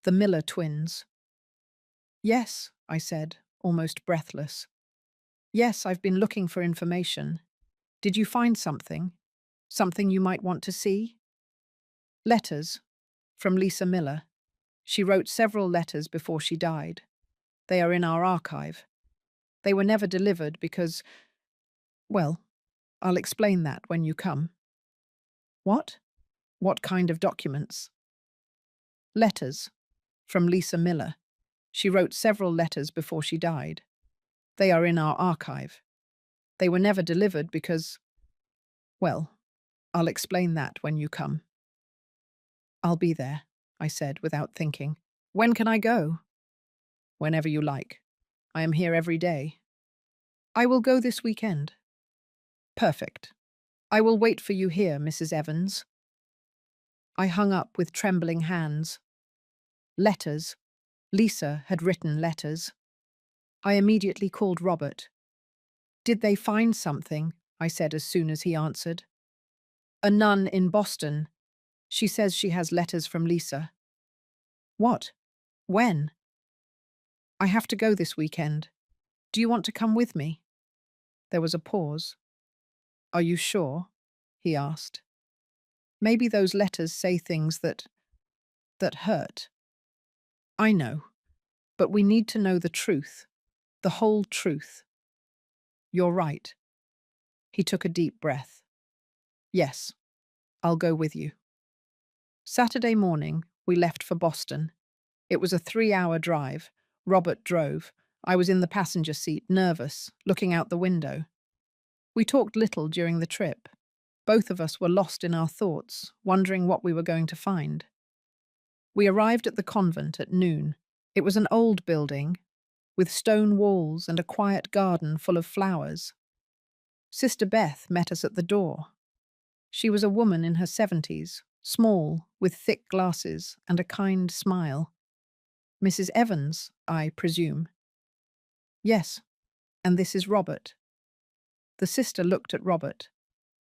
the Miller twins. Yes, I said, almost breathless. Yes, I've been looking for information. Did you find something? Something you might want to see? Letters. From Lisa Miller. She wrote several letters before she died. They are in our archive. They were never delivered because, well, I'll explain that when you come. What? What kind of documents? Letters. From Lisa Miller. She wrote several letters before she died. They are in our archive. They were never delivered because, well, I'll explain that when you come. I'll be there, I said without thinking. When can I go? Whenever you like. I am here every day. I will go this weekend. Perfect. I will wait for you here, Mrs. Evans. I hung up with trembling hands. Letters. Lisa had written letters. I immediately called Robert. Did they find something? I said as soon as he answered. A nun in Boston. She says she has letters from Lisa. What? When? I have to go this weekend. Do you want to come with me? There was a pause. Are you sure? He asked. Maybe those letters say things that hurt. I know, but we need to know the truth, the whole truth. You're right. He took a deep breath. Yes, I'll go with you. Saturday morning, we left for Boston. It was a 3-hour drive. Robert drove. I was in the passenger seat, nervous, looking out the window. We talked little during the trip. Both of us were lost in our thoughts, wondering what we were going to find. We arrived at the convent at noon. It was an old building, with stone walls and a quiet garden full of flowers. Sister Beth met us at the door. She was a woman in her 70s, small, with thick glasses and a kind smile. Mrs. Evans, I presume. Yes, and this is Robert. The sister looked at Robert.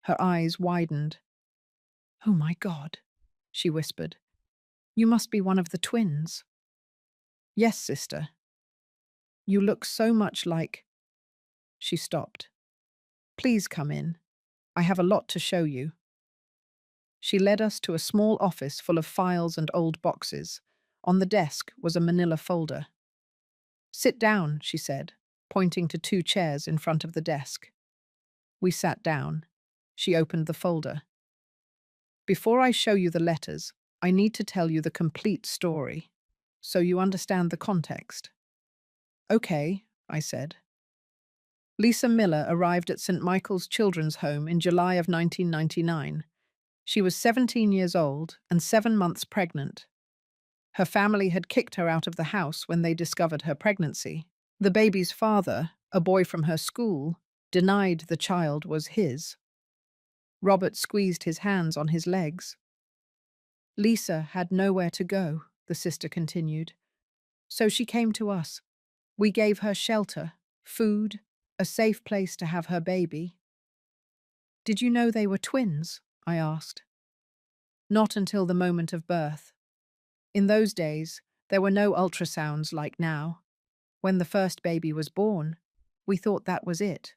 Her eyes widened. Oh my God, she whispered. You must be one of the twins. Yes, sister. You look so much like... She stopped. Please come in. I have a lot to show you. She led us to a small office full of files and old boxes. On the desk was a manila folder. Sit down, she said, pointing to 2 chairs in front of the desk. We sat down. She opened the folder. Before I show you the letters, I need to tell you the complete story, so you understand the context. Okay, I said. Lisa Miller arrived at St. Michael's Children's Home in July of 1999. She was 17 years old and 7 months pregnant. Her family had kicked her out of the house when they discovered her pregnancy. The baby's father, a boy from her school, denied the child was his. Robert squeezed his hands on his legs. Lisa had nowhere to go, the sister continued. So she came to us. We gave her shelter, food, a safe place to have her baby. Did you know they were twins? I asked. Not until the moment of birth. In those days, there were no ultrasounds like now. When the first baby was born, we thought that was it.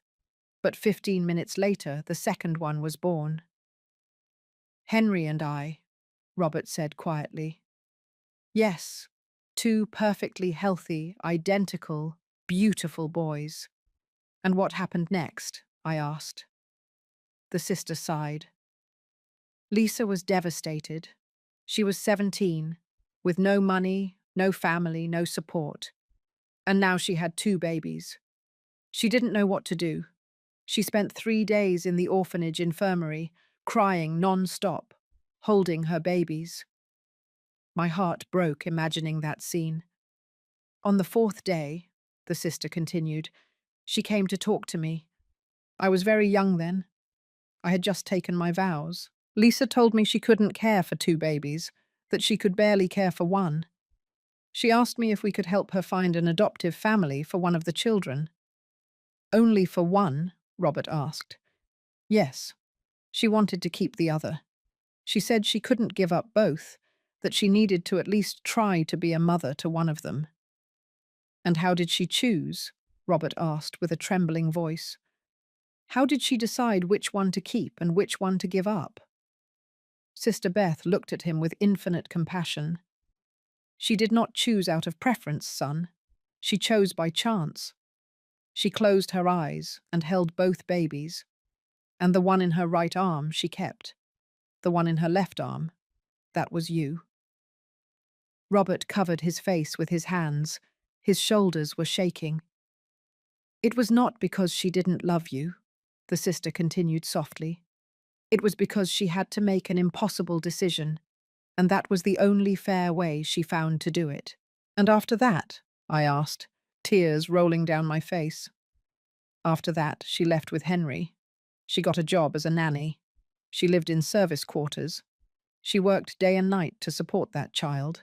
But 15 minutes later, the second one was born. Henry and I, Robert said quietly. Yes, 2 perfectly healthy, identical, beautiful boys. And what happened next? I asked. The sister sighed. Lisa was devastated. She was 17, with no money, no family, no support. And now she had 2 babies. She didn't know what to do. She spent 3 days in the orphanage infirmary, crying non-stop, holding her babies. My heart broke imagining that scene. On the 4th day, the sister continued, she came to talk to me. I was very young then. I had just taken my vows. Lisa told me she couldn't care for 2 babies, that she could barely care for 1. She asked me if we could help her find an adoptive family for one of the children. Only for 1? Robert asked. Yes, she wanted to keep the other. She said she couldn't give up both, that she needed to at least try to be a mother to one of them. And how did she choose? Robert asked with a trembling voice. How did she decide which one to keep and which one to give up? Sister Beth looked at him with infinite compassion. She did not choose out of preference, son. She chose by chance. She closed her eyes and held both babies, and the one in her right arm she kept. The one in her left arm, that was you. Robert covered his face with his hands. His shoulders were shaking. It was not because she didn't love you, the sister continued softly. It was because she had to make an impossible decision, and that was the only fair way she found to do it. And after that? I asked, tears rolling down my face. After that, she left with Henry. She got a job as a nanny. She lived in service quarters. She worked day and night to support that child.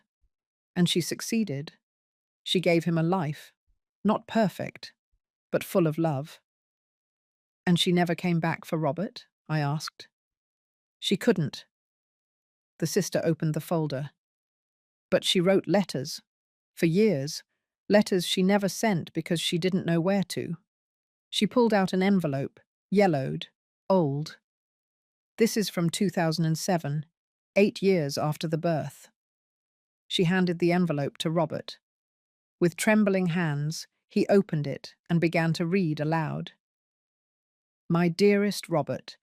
And she succeeded. She gave him a life, not perfect, but full of love. And she never came back for Robert? I asked. She couldn't. The sister opened the folder. But she wrote letters. For years. Letters she never sent because she didn't know where to. She pulled out an envelope, yellowed, old. This is from 2007, 8 years after the birth. She handed the envelope to Robert. With trembling hands, he opened it and began to read aloud. My dearest Robert,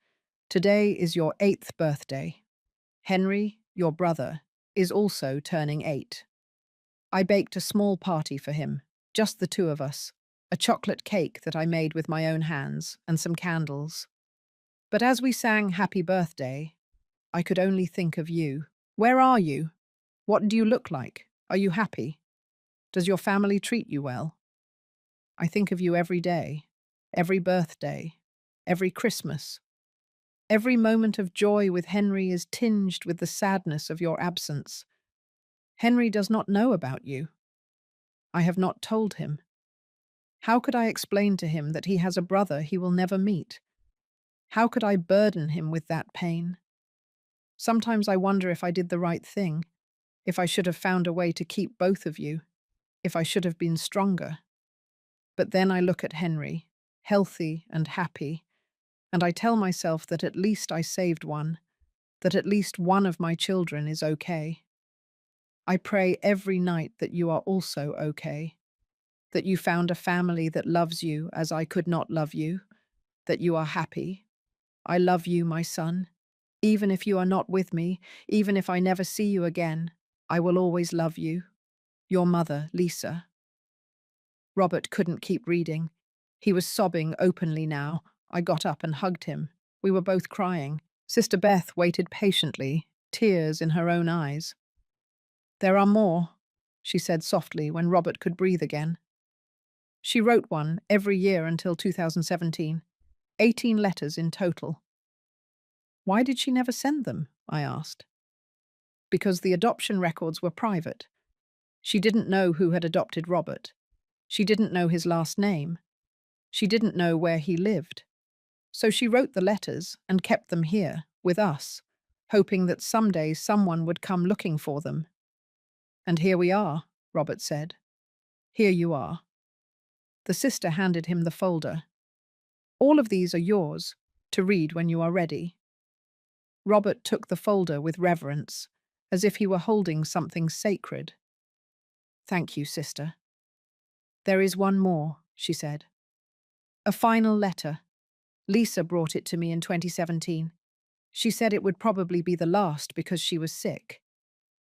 today is your 8th birthday. Henry, your brother, is also turning 8. I baked a small party for him, just the two of us, a chocolate cake that I made with my own hands and some candles. But as we sang Happy Birthday, I could only think of you. Where are you? What do you look like? Are you happy? Does your family treat you well? I think of you every day, every birthday, every Christmas. Every moment of joy with Henry is tinged with the sadness of your absence. Henry does not know about you. I have not told him. How could I explain to him that he has a brother he will never meet? How could I burden him with that pain? Sometimes I wonder if I did the right thing, if I should have found a way to keep both of you, if I should have been stronger. But then I look at Henry, healthy and happy, and I tell myself that at least I saved one, that at least one of my children is okay. I pray every night that you are also okay, that you found a family that loves you as I could not love you, that you are happy. I love you, my son. Even if you are not with me, even if I never see you again, I will always love you. Your mother, Lisa. Robert couldn't keep reading. He was sobbing openly now. I got up and hugged him. We were both crying. Sister Beth waited patiently, tears in her own eyes. There are more, she said softly when Robert could breathe again. She wrote one every year until 2017, 18 letters in total. Why did she never send them? I asked. Because the adoption records were private. She didn't know who had adopted Robert. She didn't know his last name. She didn't know where he lived. So she wrote the letters and kept them here, with us, hoping that someday someone would come looking for them. And here we are, Robert said. Here you are. The sister handed him the folder. All of these are yours, to read when you are ready. Robert took the folder with reverence, as if he were holding something sacred. Thank you, sister. There is one more, she said. A final letter. Lisa brought it to me in 2017. She said it would probably be the last because she was sick.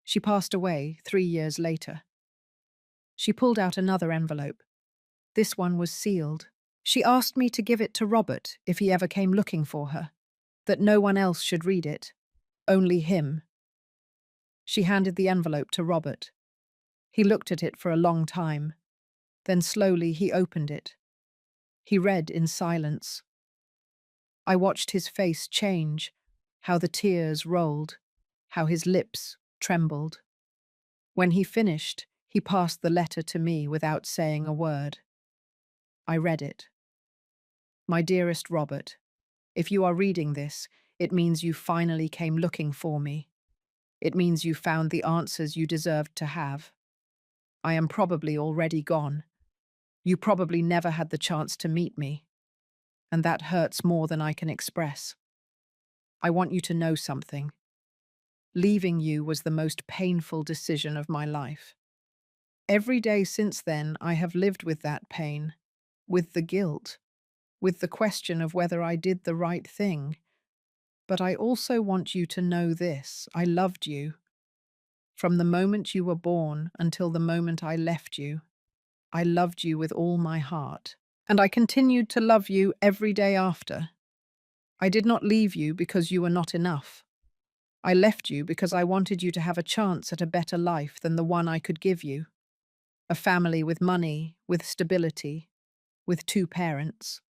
She passed away 3 years later. She pulled out another envelope. This one was sealed. She asked me to give it to Robert if he ever came looking for her, that no one else should read it, only him. She handed the envelope to Robert. He looked at it for a long time. Then slowly he opened it. He read in silence. I watched his face change, how the tears rolled, how his lips trembled. When he finished, he passed the letter to me without saying a word. I read it. My dearest Robert, If you are reading this, it means you finally came looking for me. It means you found the answers you deserved to have. I am probably already gone. You probably never had the chance to meet me, and that hurts more than I can express. I want you to know something. Leaving you was the most painful decision of my life. Every day since then, I have lived with that pain, with the guilt, with the question of whether I did the right thing. But I also want you to know this: I loved you. From the moment you were born until the moment I left you, I loved you with all my heart. And I continued to love you every day after. I did not leave you because you were not enough. I left you because I wanted you to have a chance at a better life than the one I could give you. A family with money, with stability, with two parents.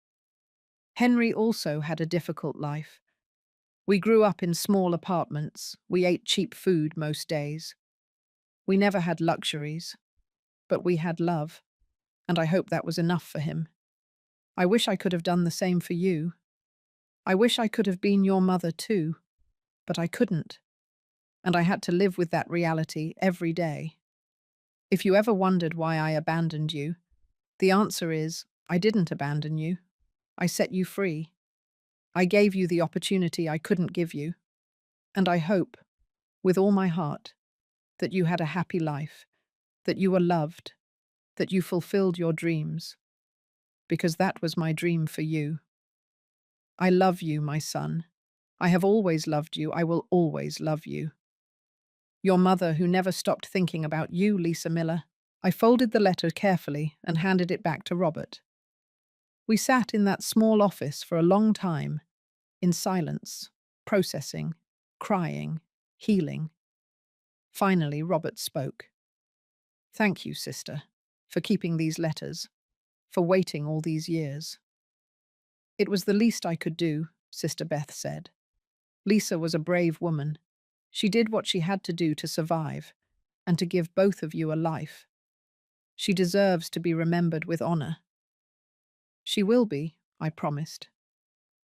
Henry also had a difficult life. We grew up in small apartments. We ate cheap food most days. We never had luxuries, but we had love, and I hope that was enough for him. I wish I could have done the same for you. I wish I could have been your mother too, but I couldn't, and I had to live with that reality every day. If you ever wondered why I abandoned you, the answer is I didn't abandon you. I set you free. I gave you the opportunity I couldn't give you, and I hope, with all my heart, that you had a happy life, that you were loved, that you fulfilled your dreams, because that was my dream for you. I love you, my son. I have always loved you. I will always love you. Your mother, who never stopped thinking about you, Lisa Miller. I folded the letter carefully and handed it back to Robert. We sat in that small office for a long time, in silence, processing, crying, healing. Finally, Robert spoke. Thank you, sister, for keeping these letters, for waiting all these years. It was the least I could do, Sister Beth said. Lisa was a brave woman. She did what she had to do to survive, and to give both of you a life. She deserves to be remembered with honor. She will be, I promised.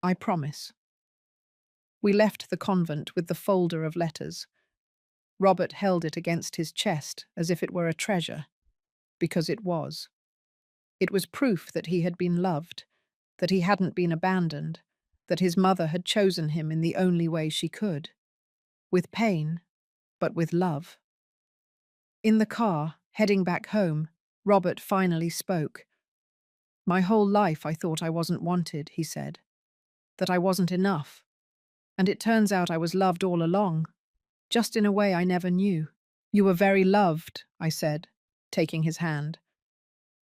I promise. We left the convent with the folder of letters. Robert held it against his chest as if it were a treasure, because it was. It was proof that he had been loved, that he hadn't been abandoned, that his mother had chosen him in the only way she could. With pain, but with love. In the car, heading back home, Robert finally spoke. My whole life I thought I wasn't wanted, he said. That I wasn't enough. And it turns out I was loved all along, just in a way I never knew. You were very loved, I said, taking his hand.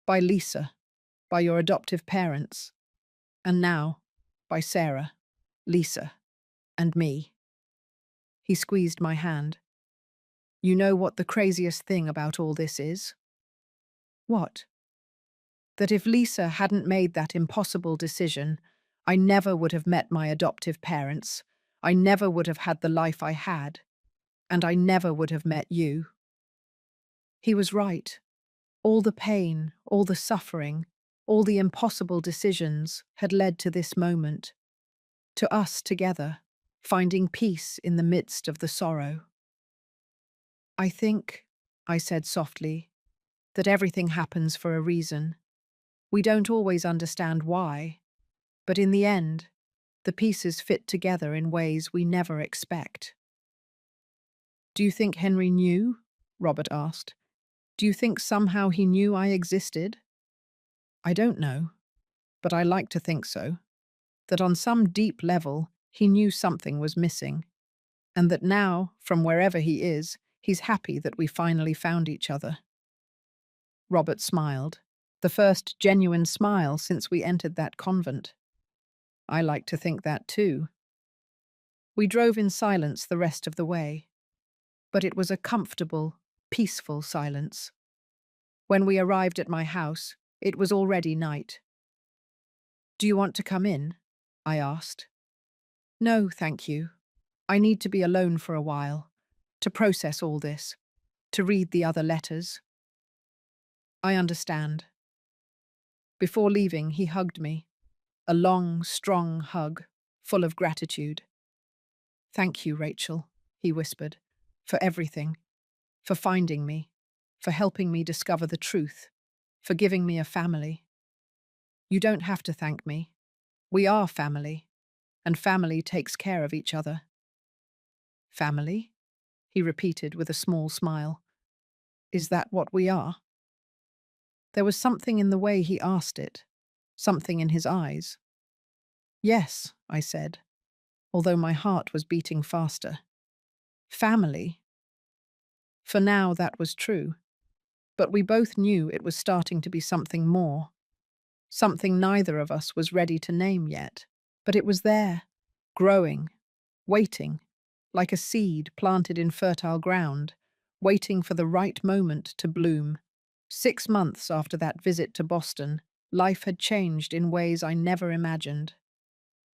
By Lisa, by your adoptive parents, and now, by Sarah, Lisa, and me. He squeezed my hand. You know what the craziest thing about all this is? What? That if Lisa hadn't made that impossible decision, I never would have met my adoptive parents, I never would have had the life I had, and I never would have met you. He was right. All the pain, all the suffering, all the impossible decisions had led to this moment, to us together, finding peace in the midst of the sorrow. I think, I said softly, that everything happens for a reason. We don't always understand why, but in the end, the pieces fit together in ways we never expect. Do you think Henry knew? Robert asked. Do you think somehow he knew I existed? I don't know, but I like to think so. That on some deep level, he knew something was missing, and that now, from wherever he is, he's happy that we finally found each other. Robert smiled, the first genuine smile since we entered that convent. I like to think that too. We drove in silence the rest of the way, but it was a comfortable, peaceful silence. When we arrived at my house, it was already night. Do you want to come in? I asked. No, thank you. I need to be alone for a while, to process all this, to read the other letters. I understand. Before leaving, he hugged me, a long, strong hug, full of gratitude. "Thank you, Rachel," he whispered, "for everything, for finding me, for helping me discover the truth, for giving me a family. You don't have to thank me. We are family, and family takes care of each other." "Family?" he repeated with a small smile. "Is that what we are?" There was something in the way he asked it, something in his eyes. "Yes," I said, although my heart was beating faster. Family. For now, that was true. But we both knew it was starting to be something more, something neither of us was ready to name yet. But it was there, growing, waiting, like a seed planted in fertile ground, waiting for the right moment to bloom. 6 months after that visit to Boston, life had changed in ways I never imagined.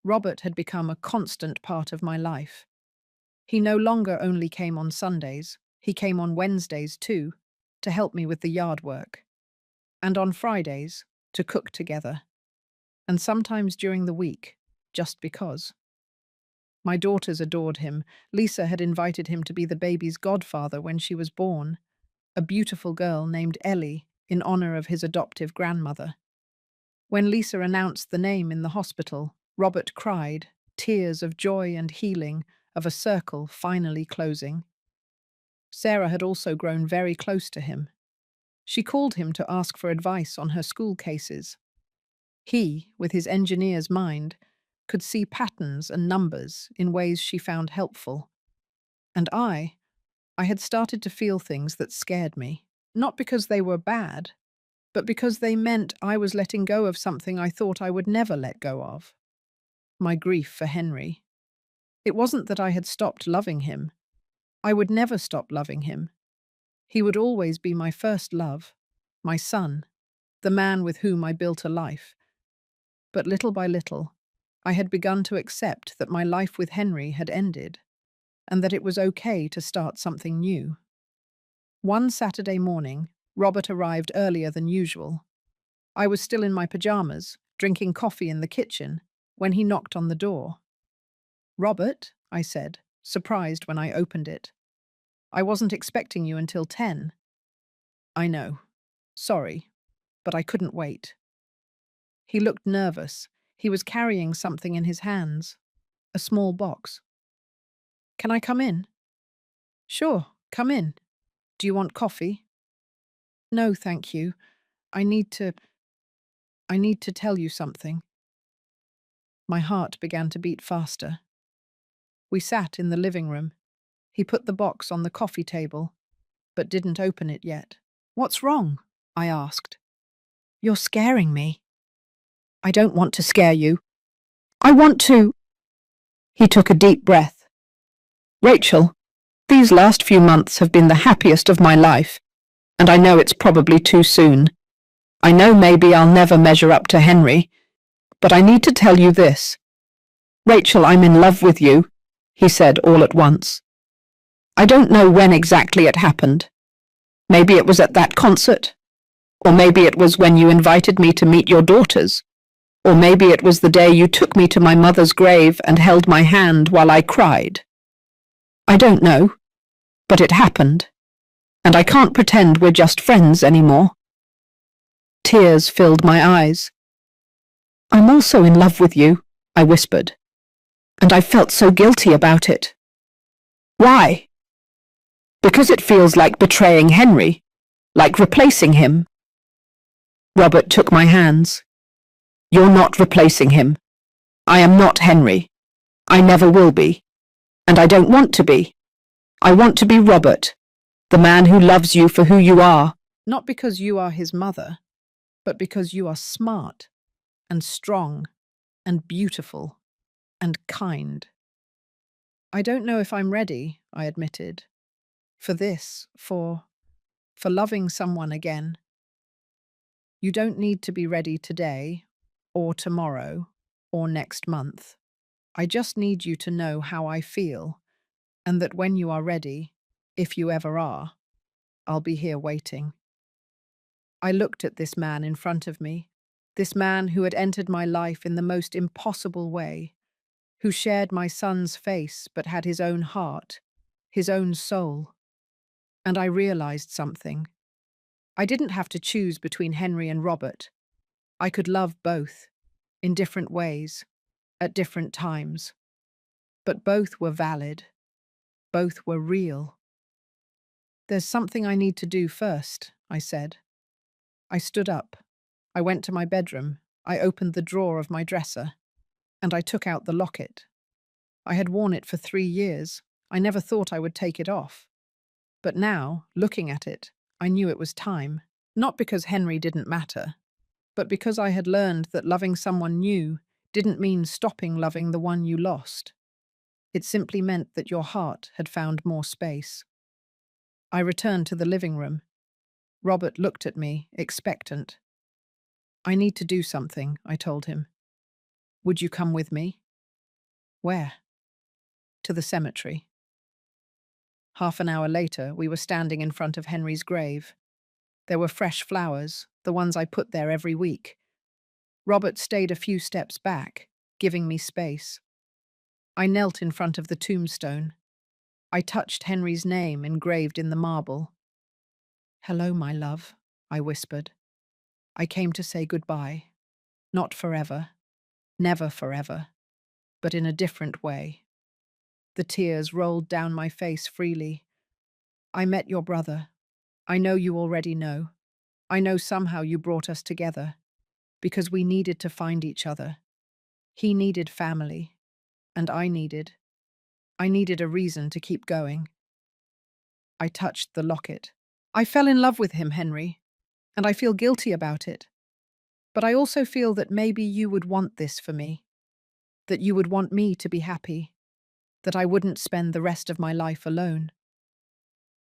Robert had become a constant part of my life. He no longer only came on Sundays, he came on Wednesdays too, to help me with the yard work, and on Fridays, to cook together, and sometimes during the week, just because. My daughters adored him. Lisa had invited him to be the baby's godfather when she was born, a beautiful girl named Ellie, in honor of his adoptive grandmother. When Lisa announced the name in the hospital, Robert cried, tears of joy and healing, of a circle finally closing. Sarah had also grown very close to him. She called him to ask for advice on her school cases. He, with his engineer's mind, could see patterns and numbers in ways she found helpful. And I had started to feel things that scared me, not because they were bad, but because they meant I was letting go of something I thought I would never let go of. My grief for Henry. It wasn't that I had stopped loving him. I would never stop loving him. He would always be my first love, my son, the man with whom I built a life. But little by little, I had begun to accept that my life with Henry had ended, and that it was okay to start something new. One Saturday morning, Robert arrived earlier than usual. I was still in my pajamas, drinking coffee in the kitchen, when he knocked on the door. "Robert," I said, surprised when I opened it. "I wasn't expecting you until 10. "I know. Sorry, but I couldn't wait." He looked nervous. He was carrying something in his hands. A small box. "Can I come in?" "Sure, come in. Do you want coffee?" "No, thank you. I need to... I need to tell you something." My heart began to beat faster. We sat in the living room. He put the box on the coffee table, but didn't open it yet. "What's wrong?" I asked. "You're scaring me." "I don't want to scare you. I want to..." He took a deep breath. "Rachel, these last few months have been the happiest of my life, and I know it's probably too soon. I know maybe I'll never measure up to Henry, but I need to tell you this. Rachel, I'm in love with you," he said all at once. "I don't know when exactly it happened. Maybe it was at that concert, or maybe it was when you invited me to meet your daughters, or maybe it was the day you took me to my mother's grave and held my hand while I cried. I don't know, but it happened, and I can't pretend we're just friends anymore." Tears filled my eyes. "I'm also in love with you," I whispered, "and I felt so guilty about it." "Why?" "Because it feels like betraying Henry, like replacing him." Robert took my hands. "You're not replacing him. I am not Henry. I never will be. And I don't want to be. I want to be Robert, the man who loves you for who you are." "Not because you are his mother, but because you are smart and strong and beautiful and kind." "I don't know if I'm ready," I admitted, "for this, for loving someone again." "You don't need to be ready today, or tomorrow, or next month. I just need you to know how I feel, and that when you are ready, if you ever are, I'll be here waiting." I looked at this man in front of me, this man who had entered my life in the most impossible way, who shared my son's face but had his own heart, his own soul. And I realized something. I didn't have to choose between Henry and Robert. I could love both, in different ways, at different times. But both were valid. Both were real. "There's something I need to do first," I said. I stood up. I went to my bedroom. I opened the drawer of my dresser, and I took out the locket. I had worn it for 3 years. I never thought I would take it off. But now, looking at it, I knew it was time. Not because Henry didn't matter, but because I had learned that loving someone new didn't mean stopping loving the one you lost. It simply meant that your heart had found more space. I returned to the living room. Robert looked at me, expectant. "I need to do something," I told him. "Would you come with me?" "Where?" "To the cemetery." Half an hour later, we were standing in front of Henry's grave. There were fresh flowers, the ones I put there every week. Robert stayed a few steps back, giving me space. I knelt in front of the tombstone. I touched Henry's name engraved in the marble. "Hello, my love," I whispered. "I came to say goodbye. Not forever, never forever, but in a different way." The tears rolled down my face freely. "I met your brother. I know you already know. I know somehow you brought us together, because we needed to find each other. He needed family, and I needed a reason to keep going." I touched the locket. "I fell in love with him, Henry, and I feel guilty about it. But I also feel that maybe you would want this for me, that you would want me to be happy, that I wouldn't spend the rest of my life alone."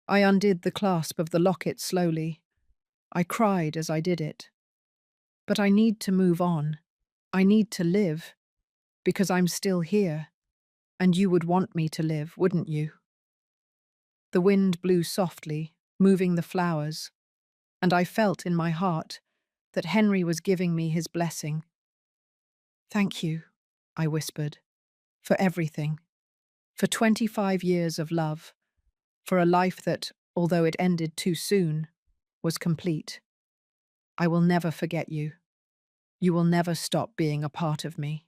I undid the clasp of the locket slowly. I cried as I did it. But I need to move on. I need to live, because I'm still here, and you would want me to live, wouldn't you? The wind blew softly, moving the flowers, and I felt in my heart that Henry was giving me his blessing. "Thank you," I whispered, "for everything, for 25 years of love, for a life that, although it ended too soon, was complete. I will never forget you. You will never stop being a part of me."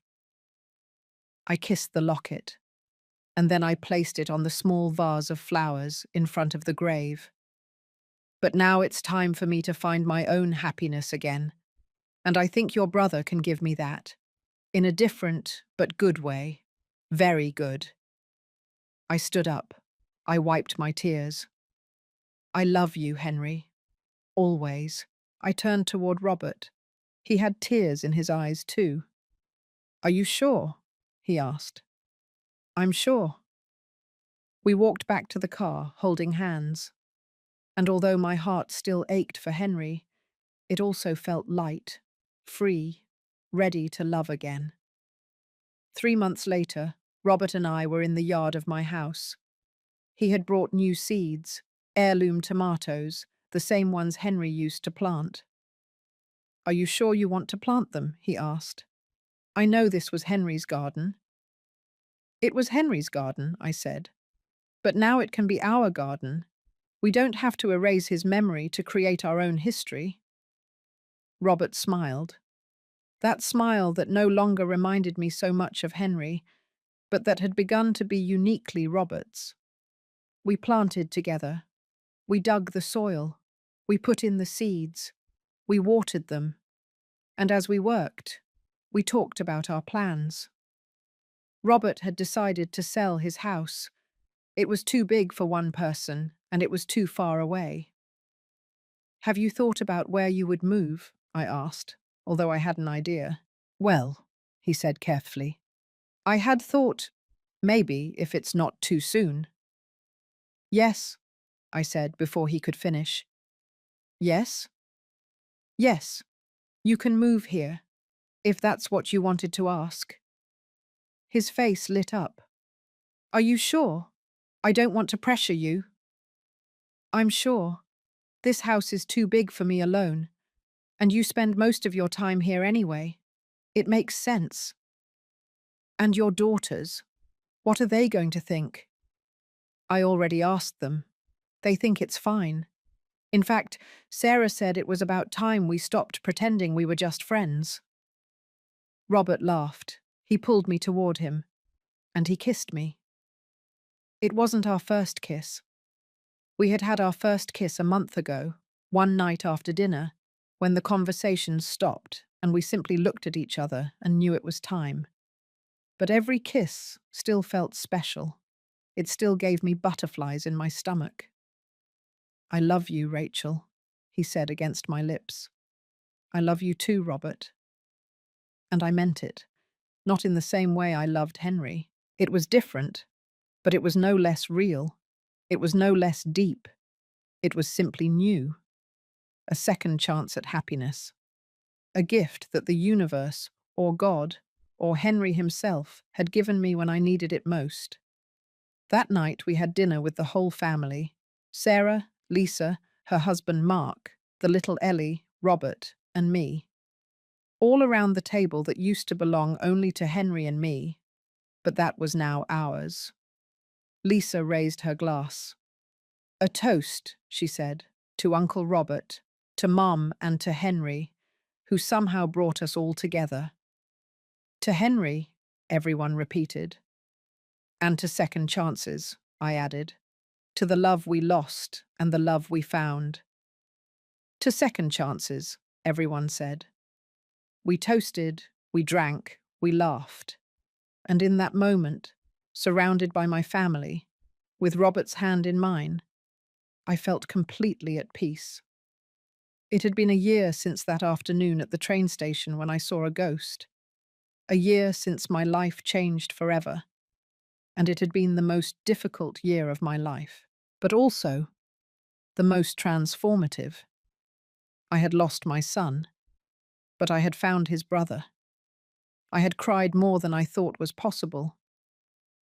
I kissed the locket, and then I placed it on the small vase of flowers in front of the grave. But now it's time for me to find my own happiness again, and I think your brother can give me that, in a different but good way. Very good. I stood up. I wiped my tears. "I love you, Henry. Always." I turned toward Robert. He had tears in his eyes, too. "Are you sure?" he asked. "I'm sure." We walked back to the car, holding hands. And although my heart still ached for Henry, it also felt light, free, ready to love again. 3 months later, Robert and I were in the yard of my house. He had brought new seeds, heirloom tomatoes, the same ones Henry used to plant. "Are you sure you want to plant them?" he asked. "I know this was Henry's garden." "It was Henry's garden," I said. "But now it can be our garden. We don't have to erase his memory to create our own history." Robert smiled. That smile that no longer reminded me so much of Henry, but that had begun to be uniquely Robert's. We planted together. We dug the soil. We put in the seeds. We watered them. And as we worked, we talked about our plans. Robert had decided to sell his house. It was too big for one person, and it was too far away. "Have you thought about where you would move?" I asked, although I had an idea. "Well," he said carefully, "I had thought, maybe, if it's not too soon." "Yes," I said before he could finish. "Yes?" "Yes, you can move here, if that's what you wanted to ask." His face lit up. "Are you sure? I don't want to pressure you." "I'm sure. This house is too big for me alone, and you spend most of your time here anyway. It makes sense." And your daughters, what are they going to think? I already asked them. They think it's fine. In fact, Sarah said it was about time we stopped pretending we were just friends. Robert laughed. He pulled me toward him, and he kissed me. It wasn't our first kiss. We had had our first kiss a month ago, one night after dinner, when the conversation stopped and we simply looked at each other and knew it was time. But every kiss still felt special. It still gave me butterflies in my stomach. I love you, Rachel, he said against my lips. I love you too, Robert. And I meant it. Not in the same way I loved Henry. It was different, but it was no less real. It was no less deep. It was simply new. A second chance at happiness. A gift that the universe, or God, or Henry himself had given me when I needed it most. That night we had dinner with the whole family. Sarah, Lisa, her husband Mark, the little Ellie, Robert, and me. All around the table that used to belong only to Henry and me, but that was now ours. Lisa raised her glass. A toast, she said, to Uncle Robert, to Mom and to Henry, who somehow brought us all together. To Henry, everyone repeated. And to second chances, I added. To the love we lost and the love we found. To second chances, everyone said. We toasted, we drank, we laughed. And in that moment, surrounded by my family, with Robert's hand in mine, I felt completely at peace. It had been a year since that afternoon at the train station when I saw a ghost. A year since my life changed forever. And it had been the most difficult year of my life, but also the most transformative. I had lost my son, but I had found his brother. I had cried more than I thought was possible,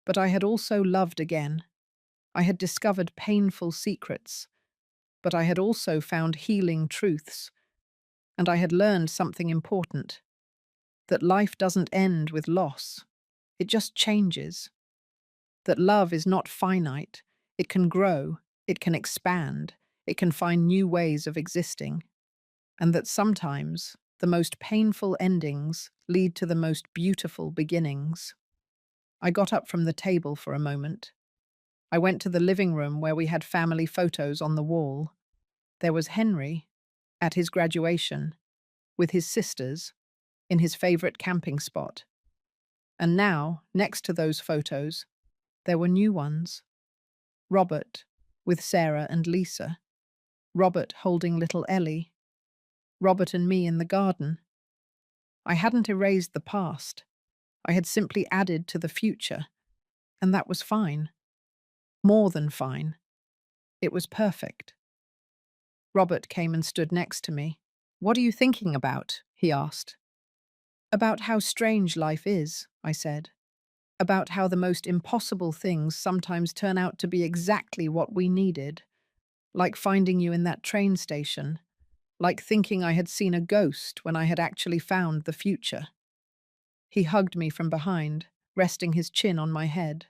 but I had also loved again. I had discovered painful secrets, but I had also found healing truths, and I had learned something important, that life doesn't end with loss, it just changes. That love is not finite, it can grow, it can expand, it can find new ways of existing, and that sometimes the most painful endings lead to the most beautiful beginnings. I got up from the table for a moment. I went to the living room where we had family photos on the wall. There was Henry, at his graduation, with his sisters, in his favorite camping spot. And now, next to those photos, there were new ones. Robert, with Sarah and Lisa. Robert holding little Ellie. Robert and me in the garden. I hadn't erased the past. I had simply added to the future. And that was fine. More than fine. It was perfect. Robert came and stood next to me. What are you thinking about? He asked. About how strange life is, I said. About how the most impossible things sometimes turn out to be exactly what we needed. Like finding you in that train station. Like thinking I had seen a ghost when I had actually found the future. He hugged me from behind, resting his chin on my head.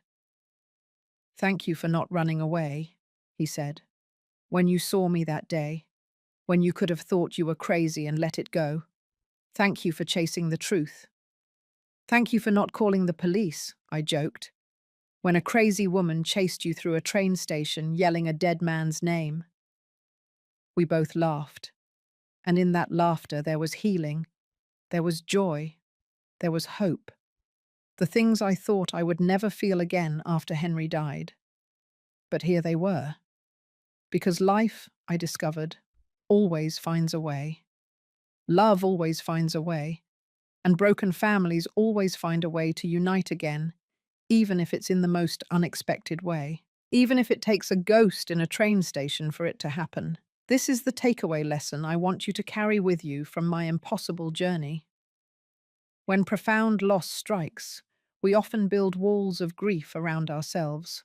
Thank you for not running away, he said. When you saw me that day, when you could have thought you were crazy and let it go. Thank you for chasing the truth. Thank you for not calling the police, I joked, when a crazy woman chased you through a train station yelling a dead man's name. We both laughed, and in that laughter there was healing, there was joy, there was hope. The things I thought I would never feel again after Henry died. But here they were. Because life, I discovered, always finds a way. Love always finds a way. And broken families always find a way to unite again, even if it's in the most unexpected way. Even if it takes a ghost in a train station for it to happen. This is the takeaway lesson I want you to carry with you from my impossible journey. When profound loss strikes, we often build walls of grief around ourselves,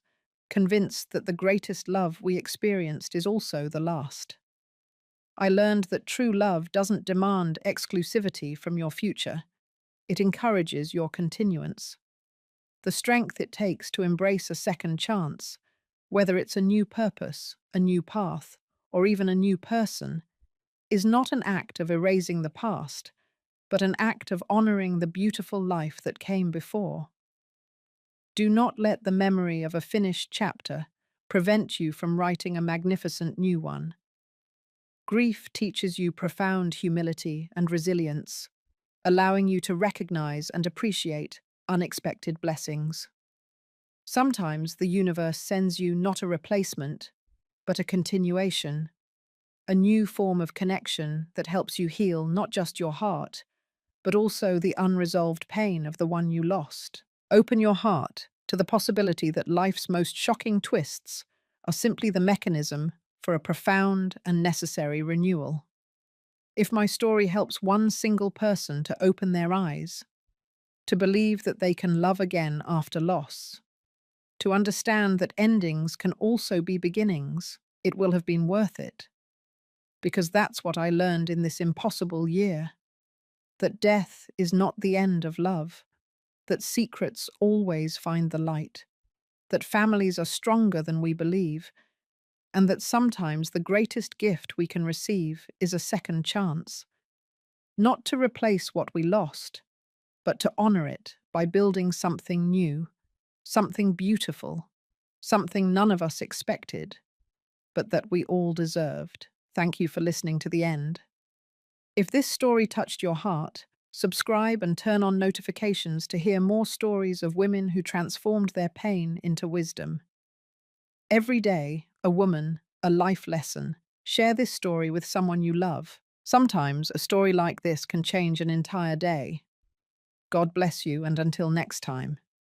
convinced that the greatest love we experienced is also the last. I learned that true love doesn't demand exclusivity from your future. It encourages your continuance. The strength it takes to embrace a second chance, whether it's a new purpose, a new path, or even a new person, is not an act of erasing the past, but an act of honoring the beautiful life that came before. Do not let the memory of a finished chapter prevent you from writing a magnificent new one. Grief teaches you profound humility and resilience, allowing you to recognize and appreciate unexpected blessings. Sometimes the universe sends you not a replacement, but a continuation, a new form of connection that helps you heal not just your heart, but also the unresolved pain of the one you lost. Open your heart to the possibility that life's most shocking twists are simply the mechanism for a profound and necessary renewal. If my story helps one single person to open their eyes, to believe that they can love again after loss, to understand that endings can also be beginnings, it will have been worth it. Because that's what I learned in this impossible year, that death is not the end of love, that secrets always find the light, that families are stronger than we believe, and that sometimes the greatest gift we can receive is a second chance, not to replace what we lost, but to honor it by building something new, something beautiful, something none of us expected, but that we all deserved. Thank you for listening to the end. If this story touched your heart, subscribe and turn on notifications to hear more stories of women who transformed their pain into wisdom. Every day, a woman, a life lesson. Share this story with someone you love. Sometimes a story like this can change an entire day. God bless you, and until next time.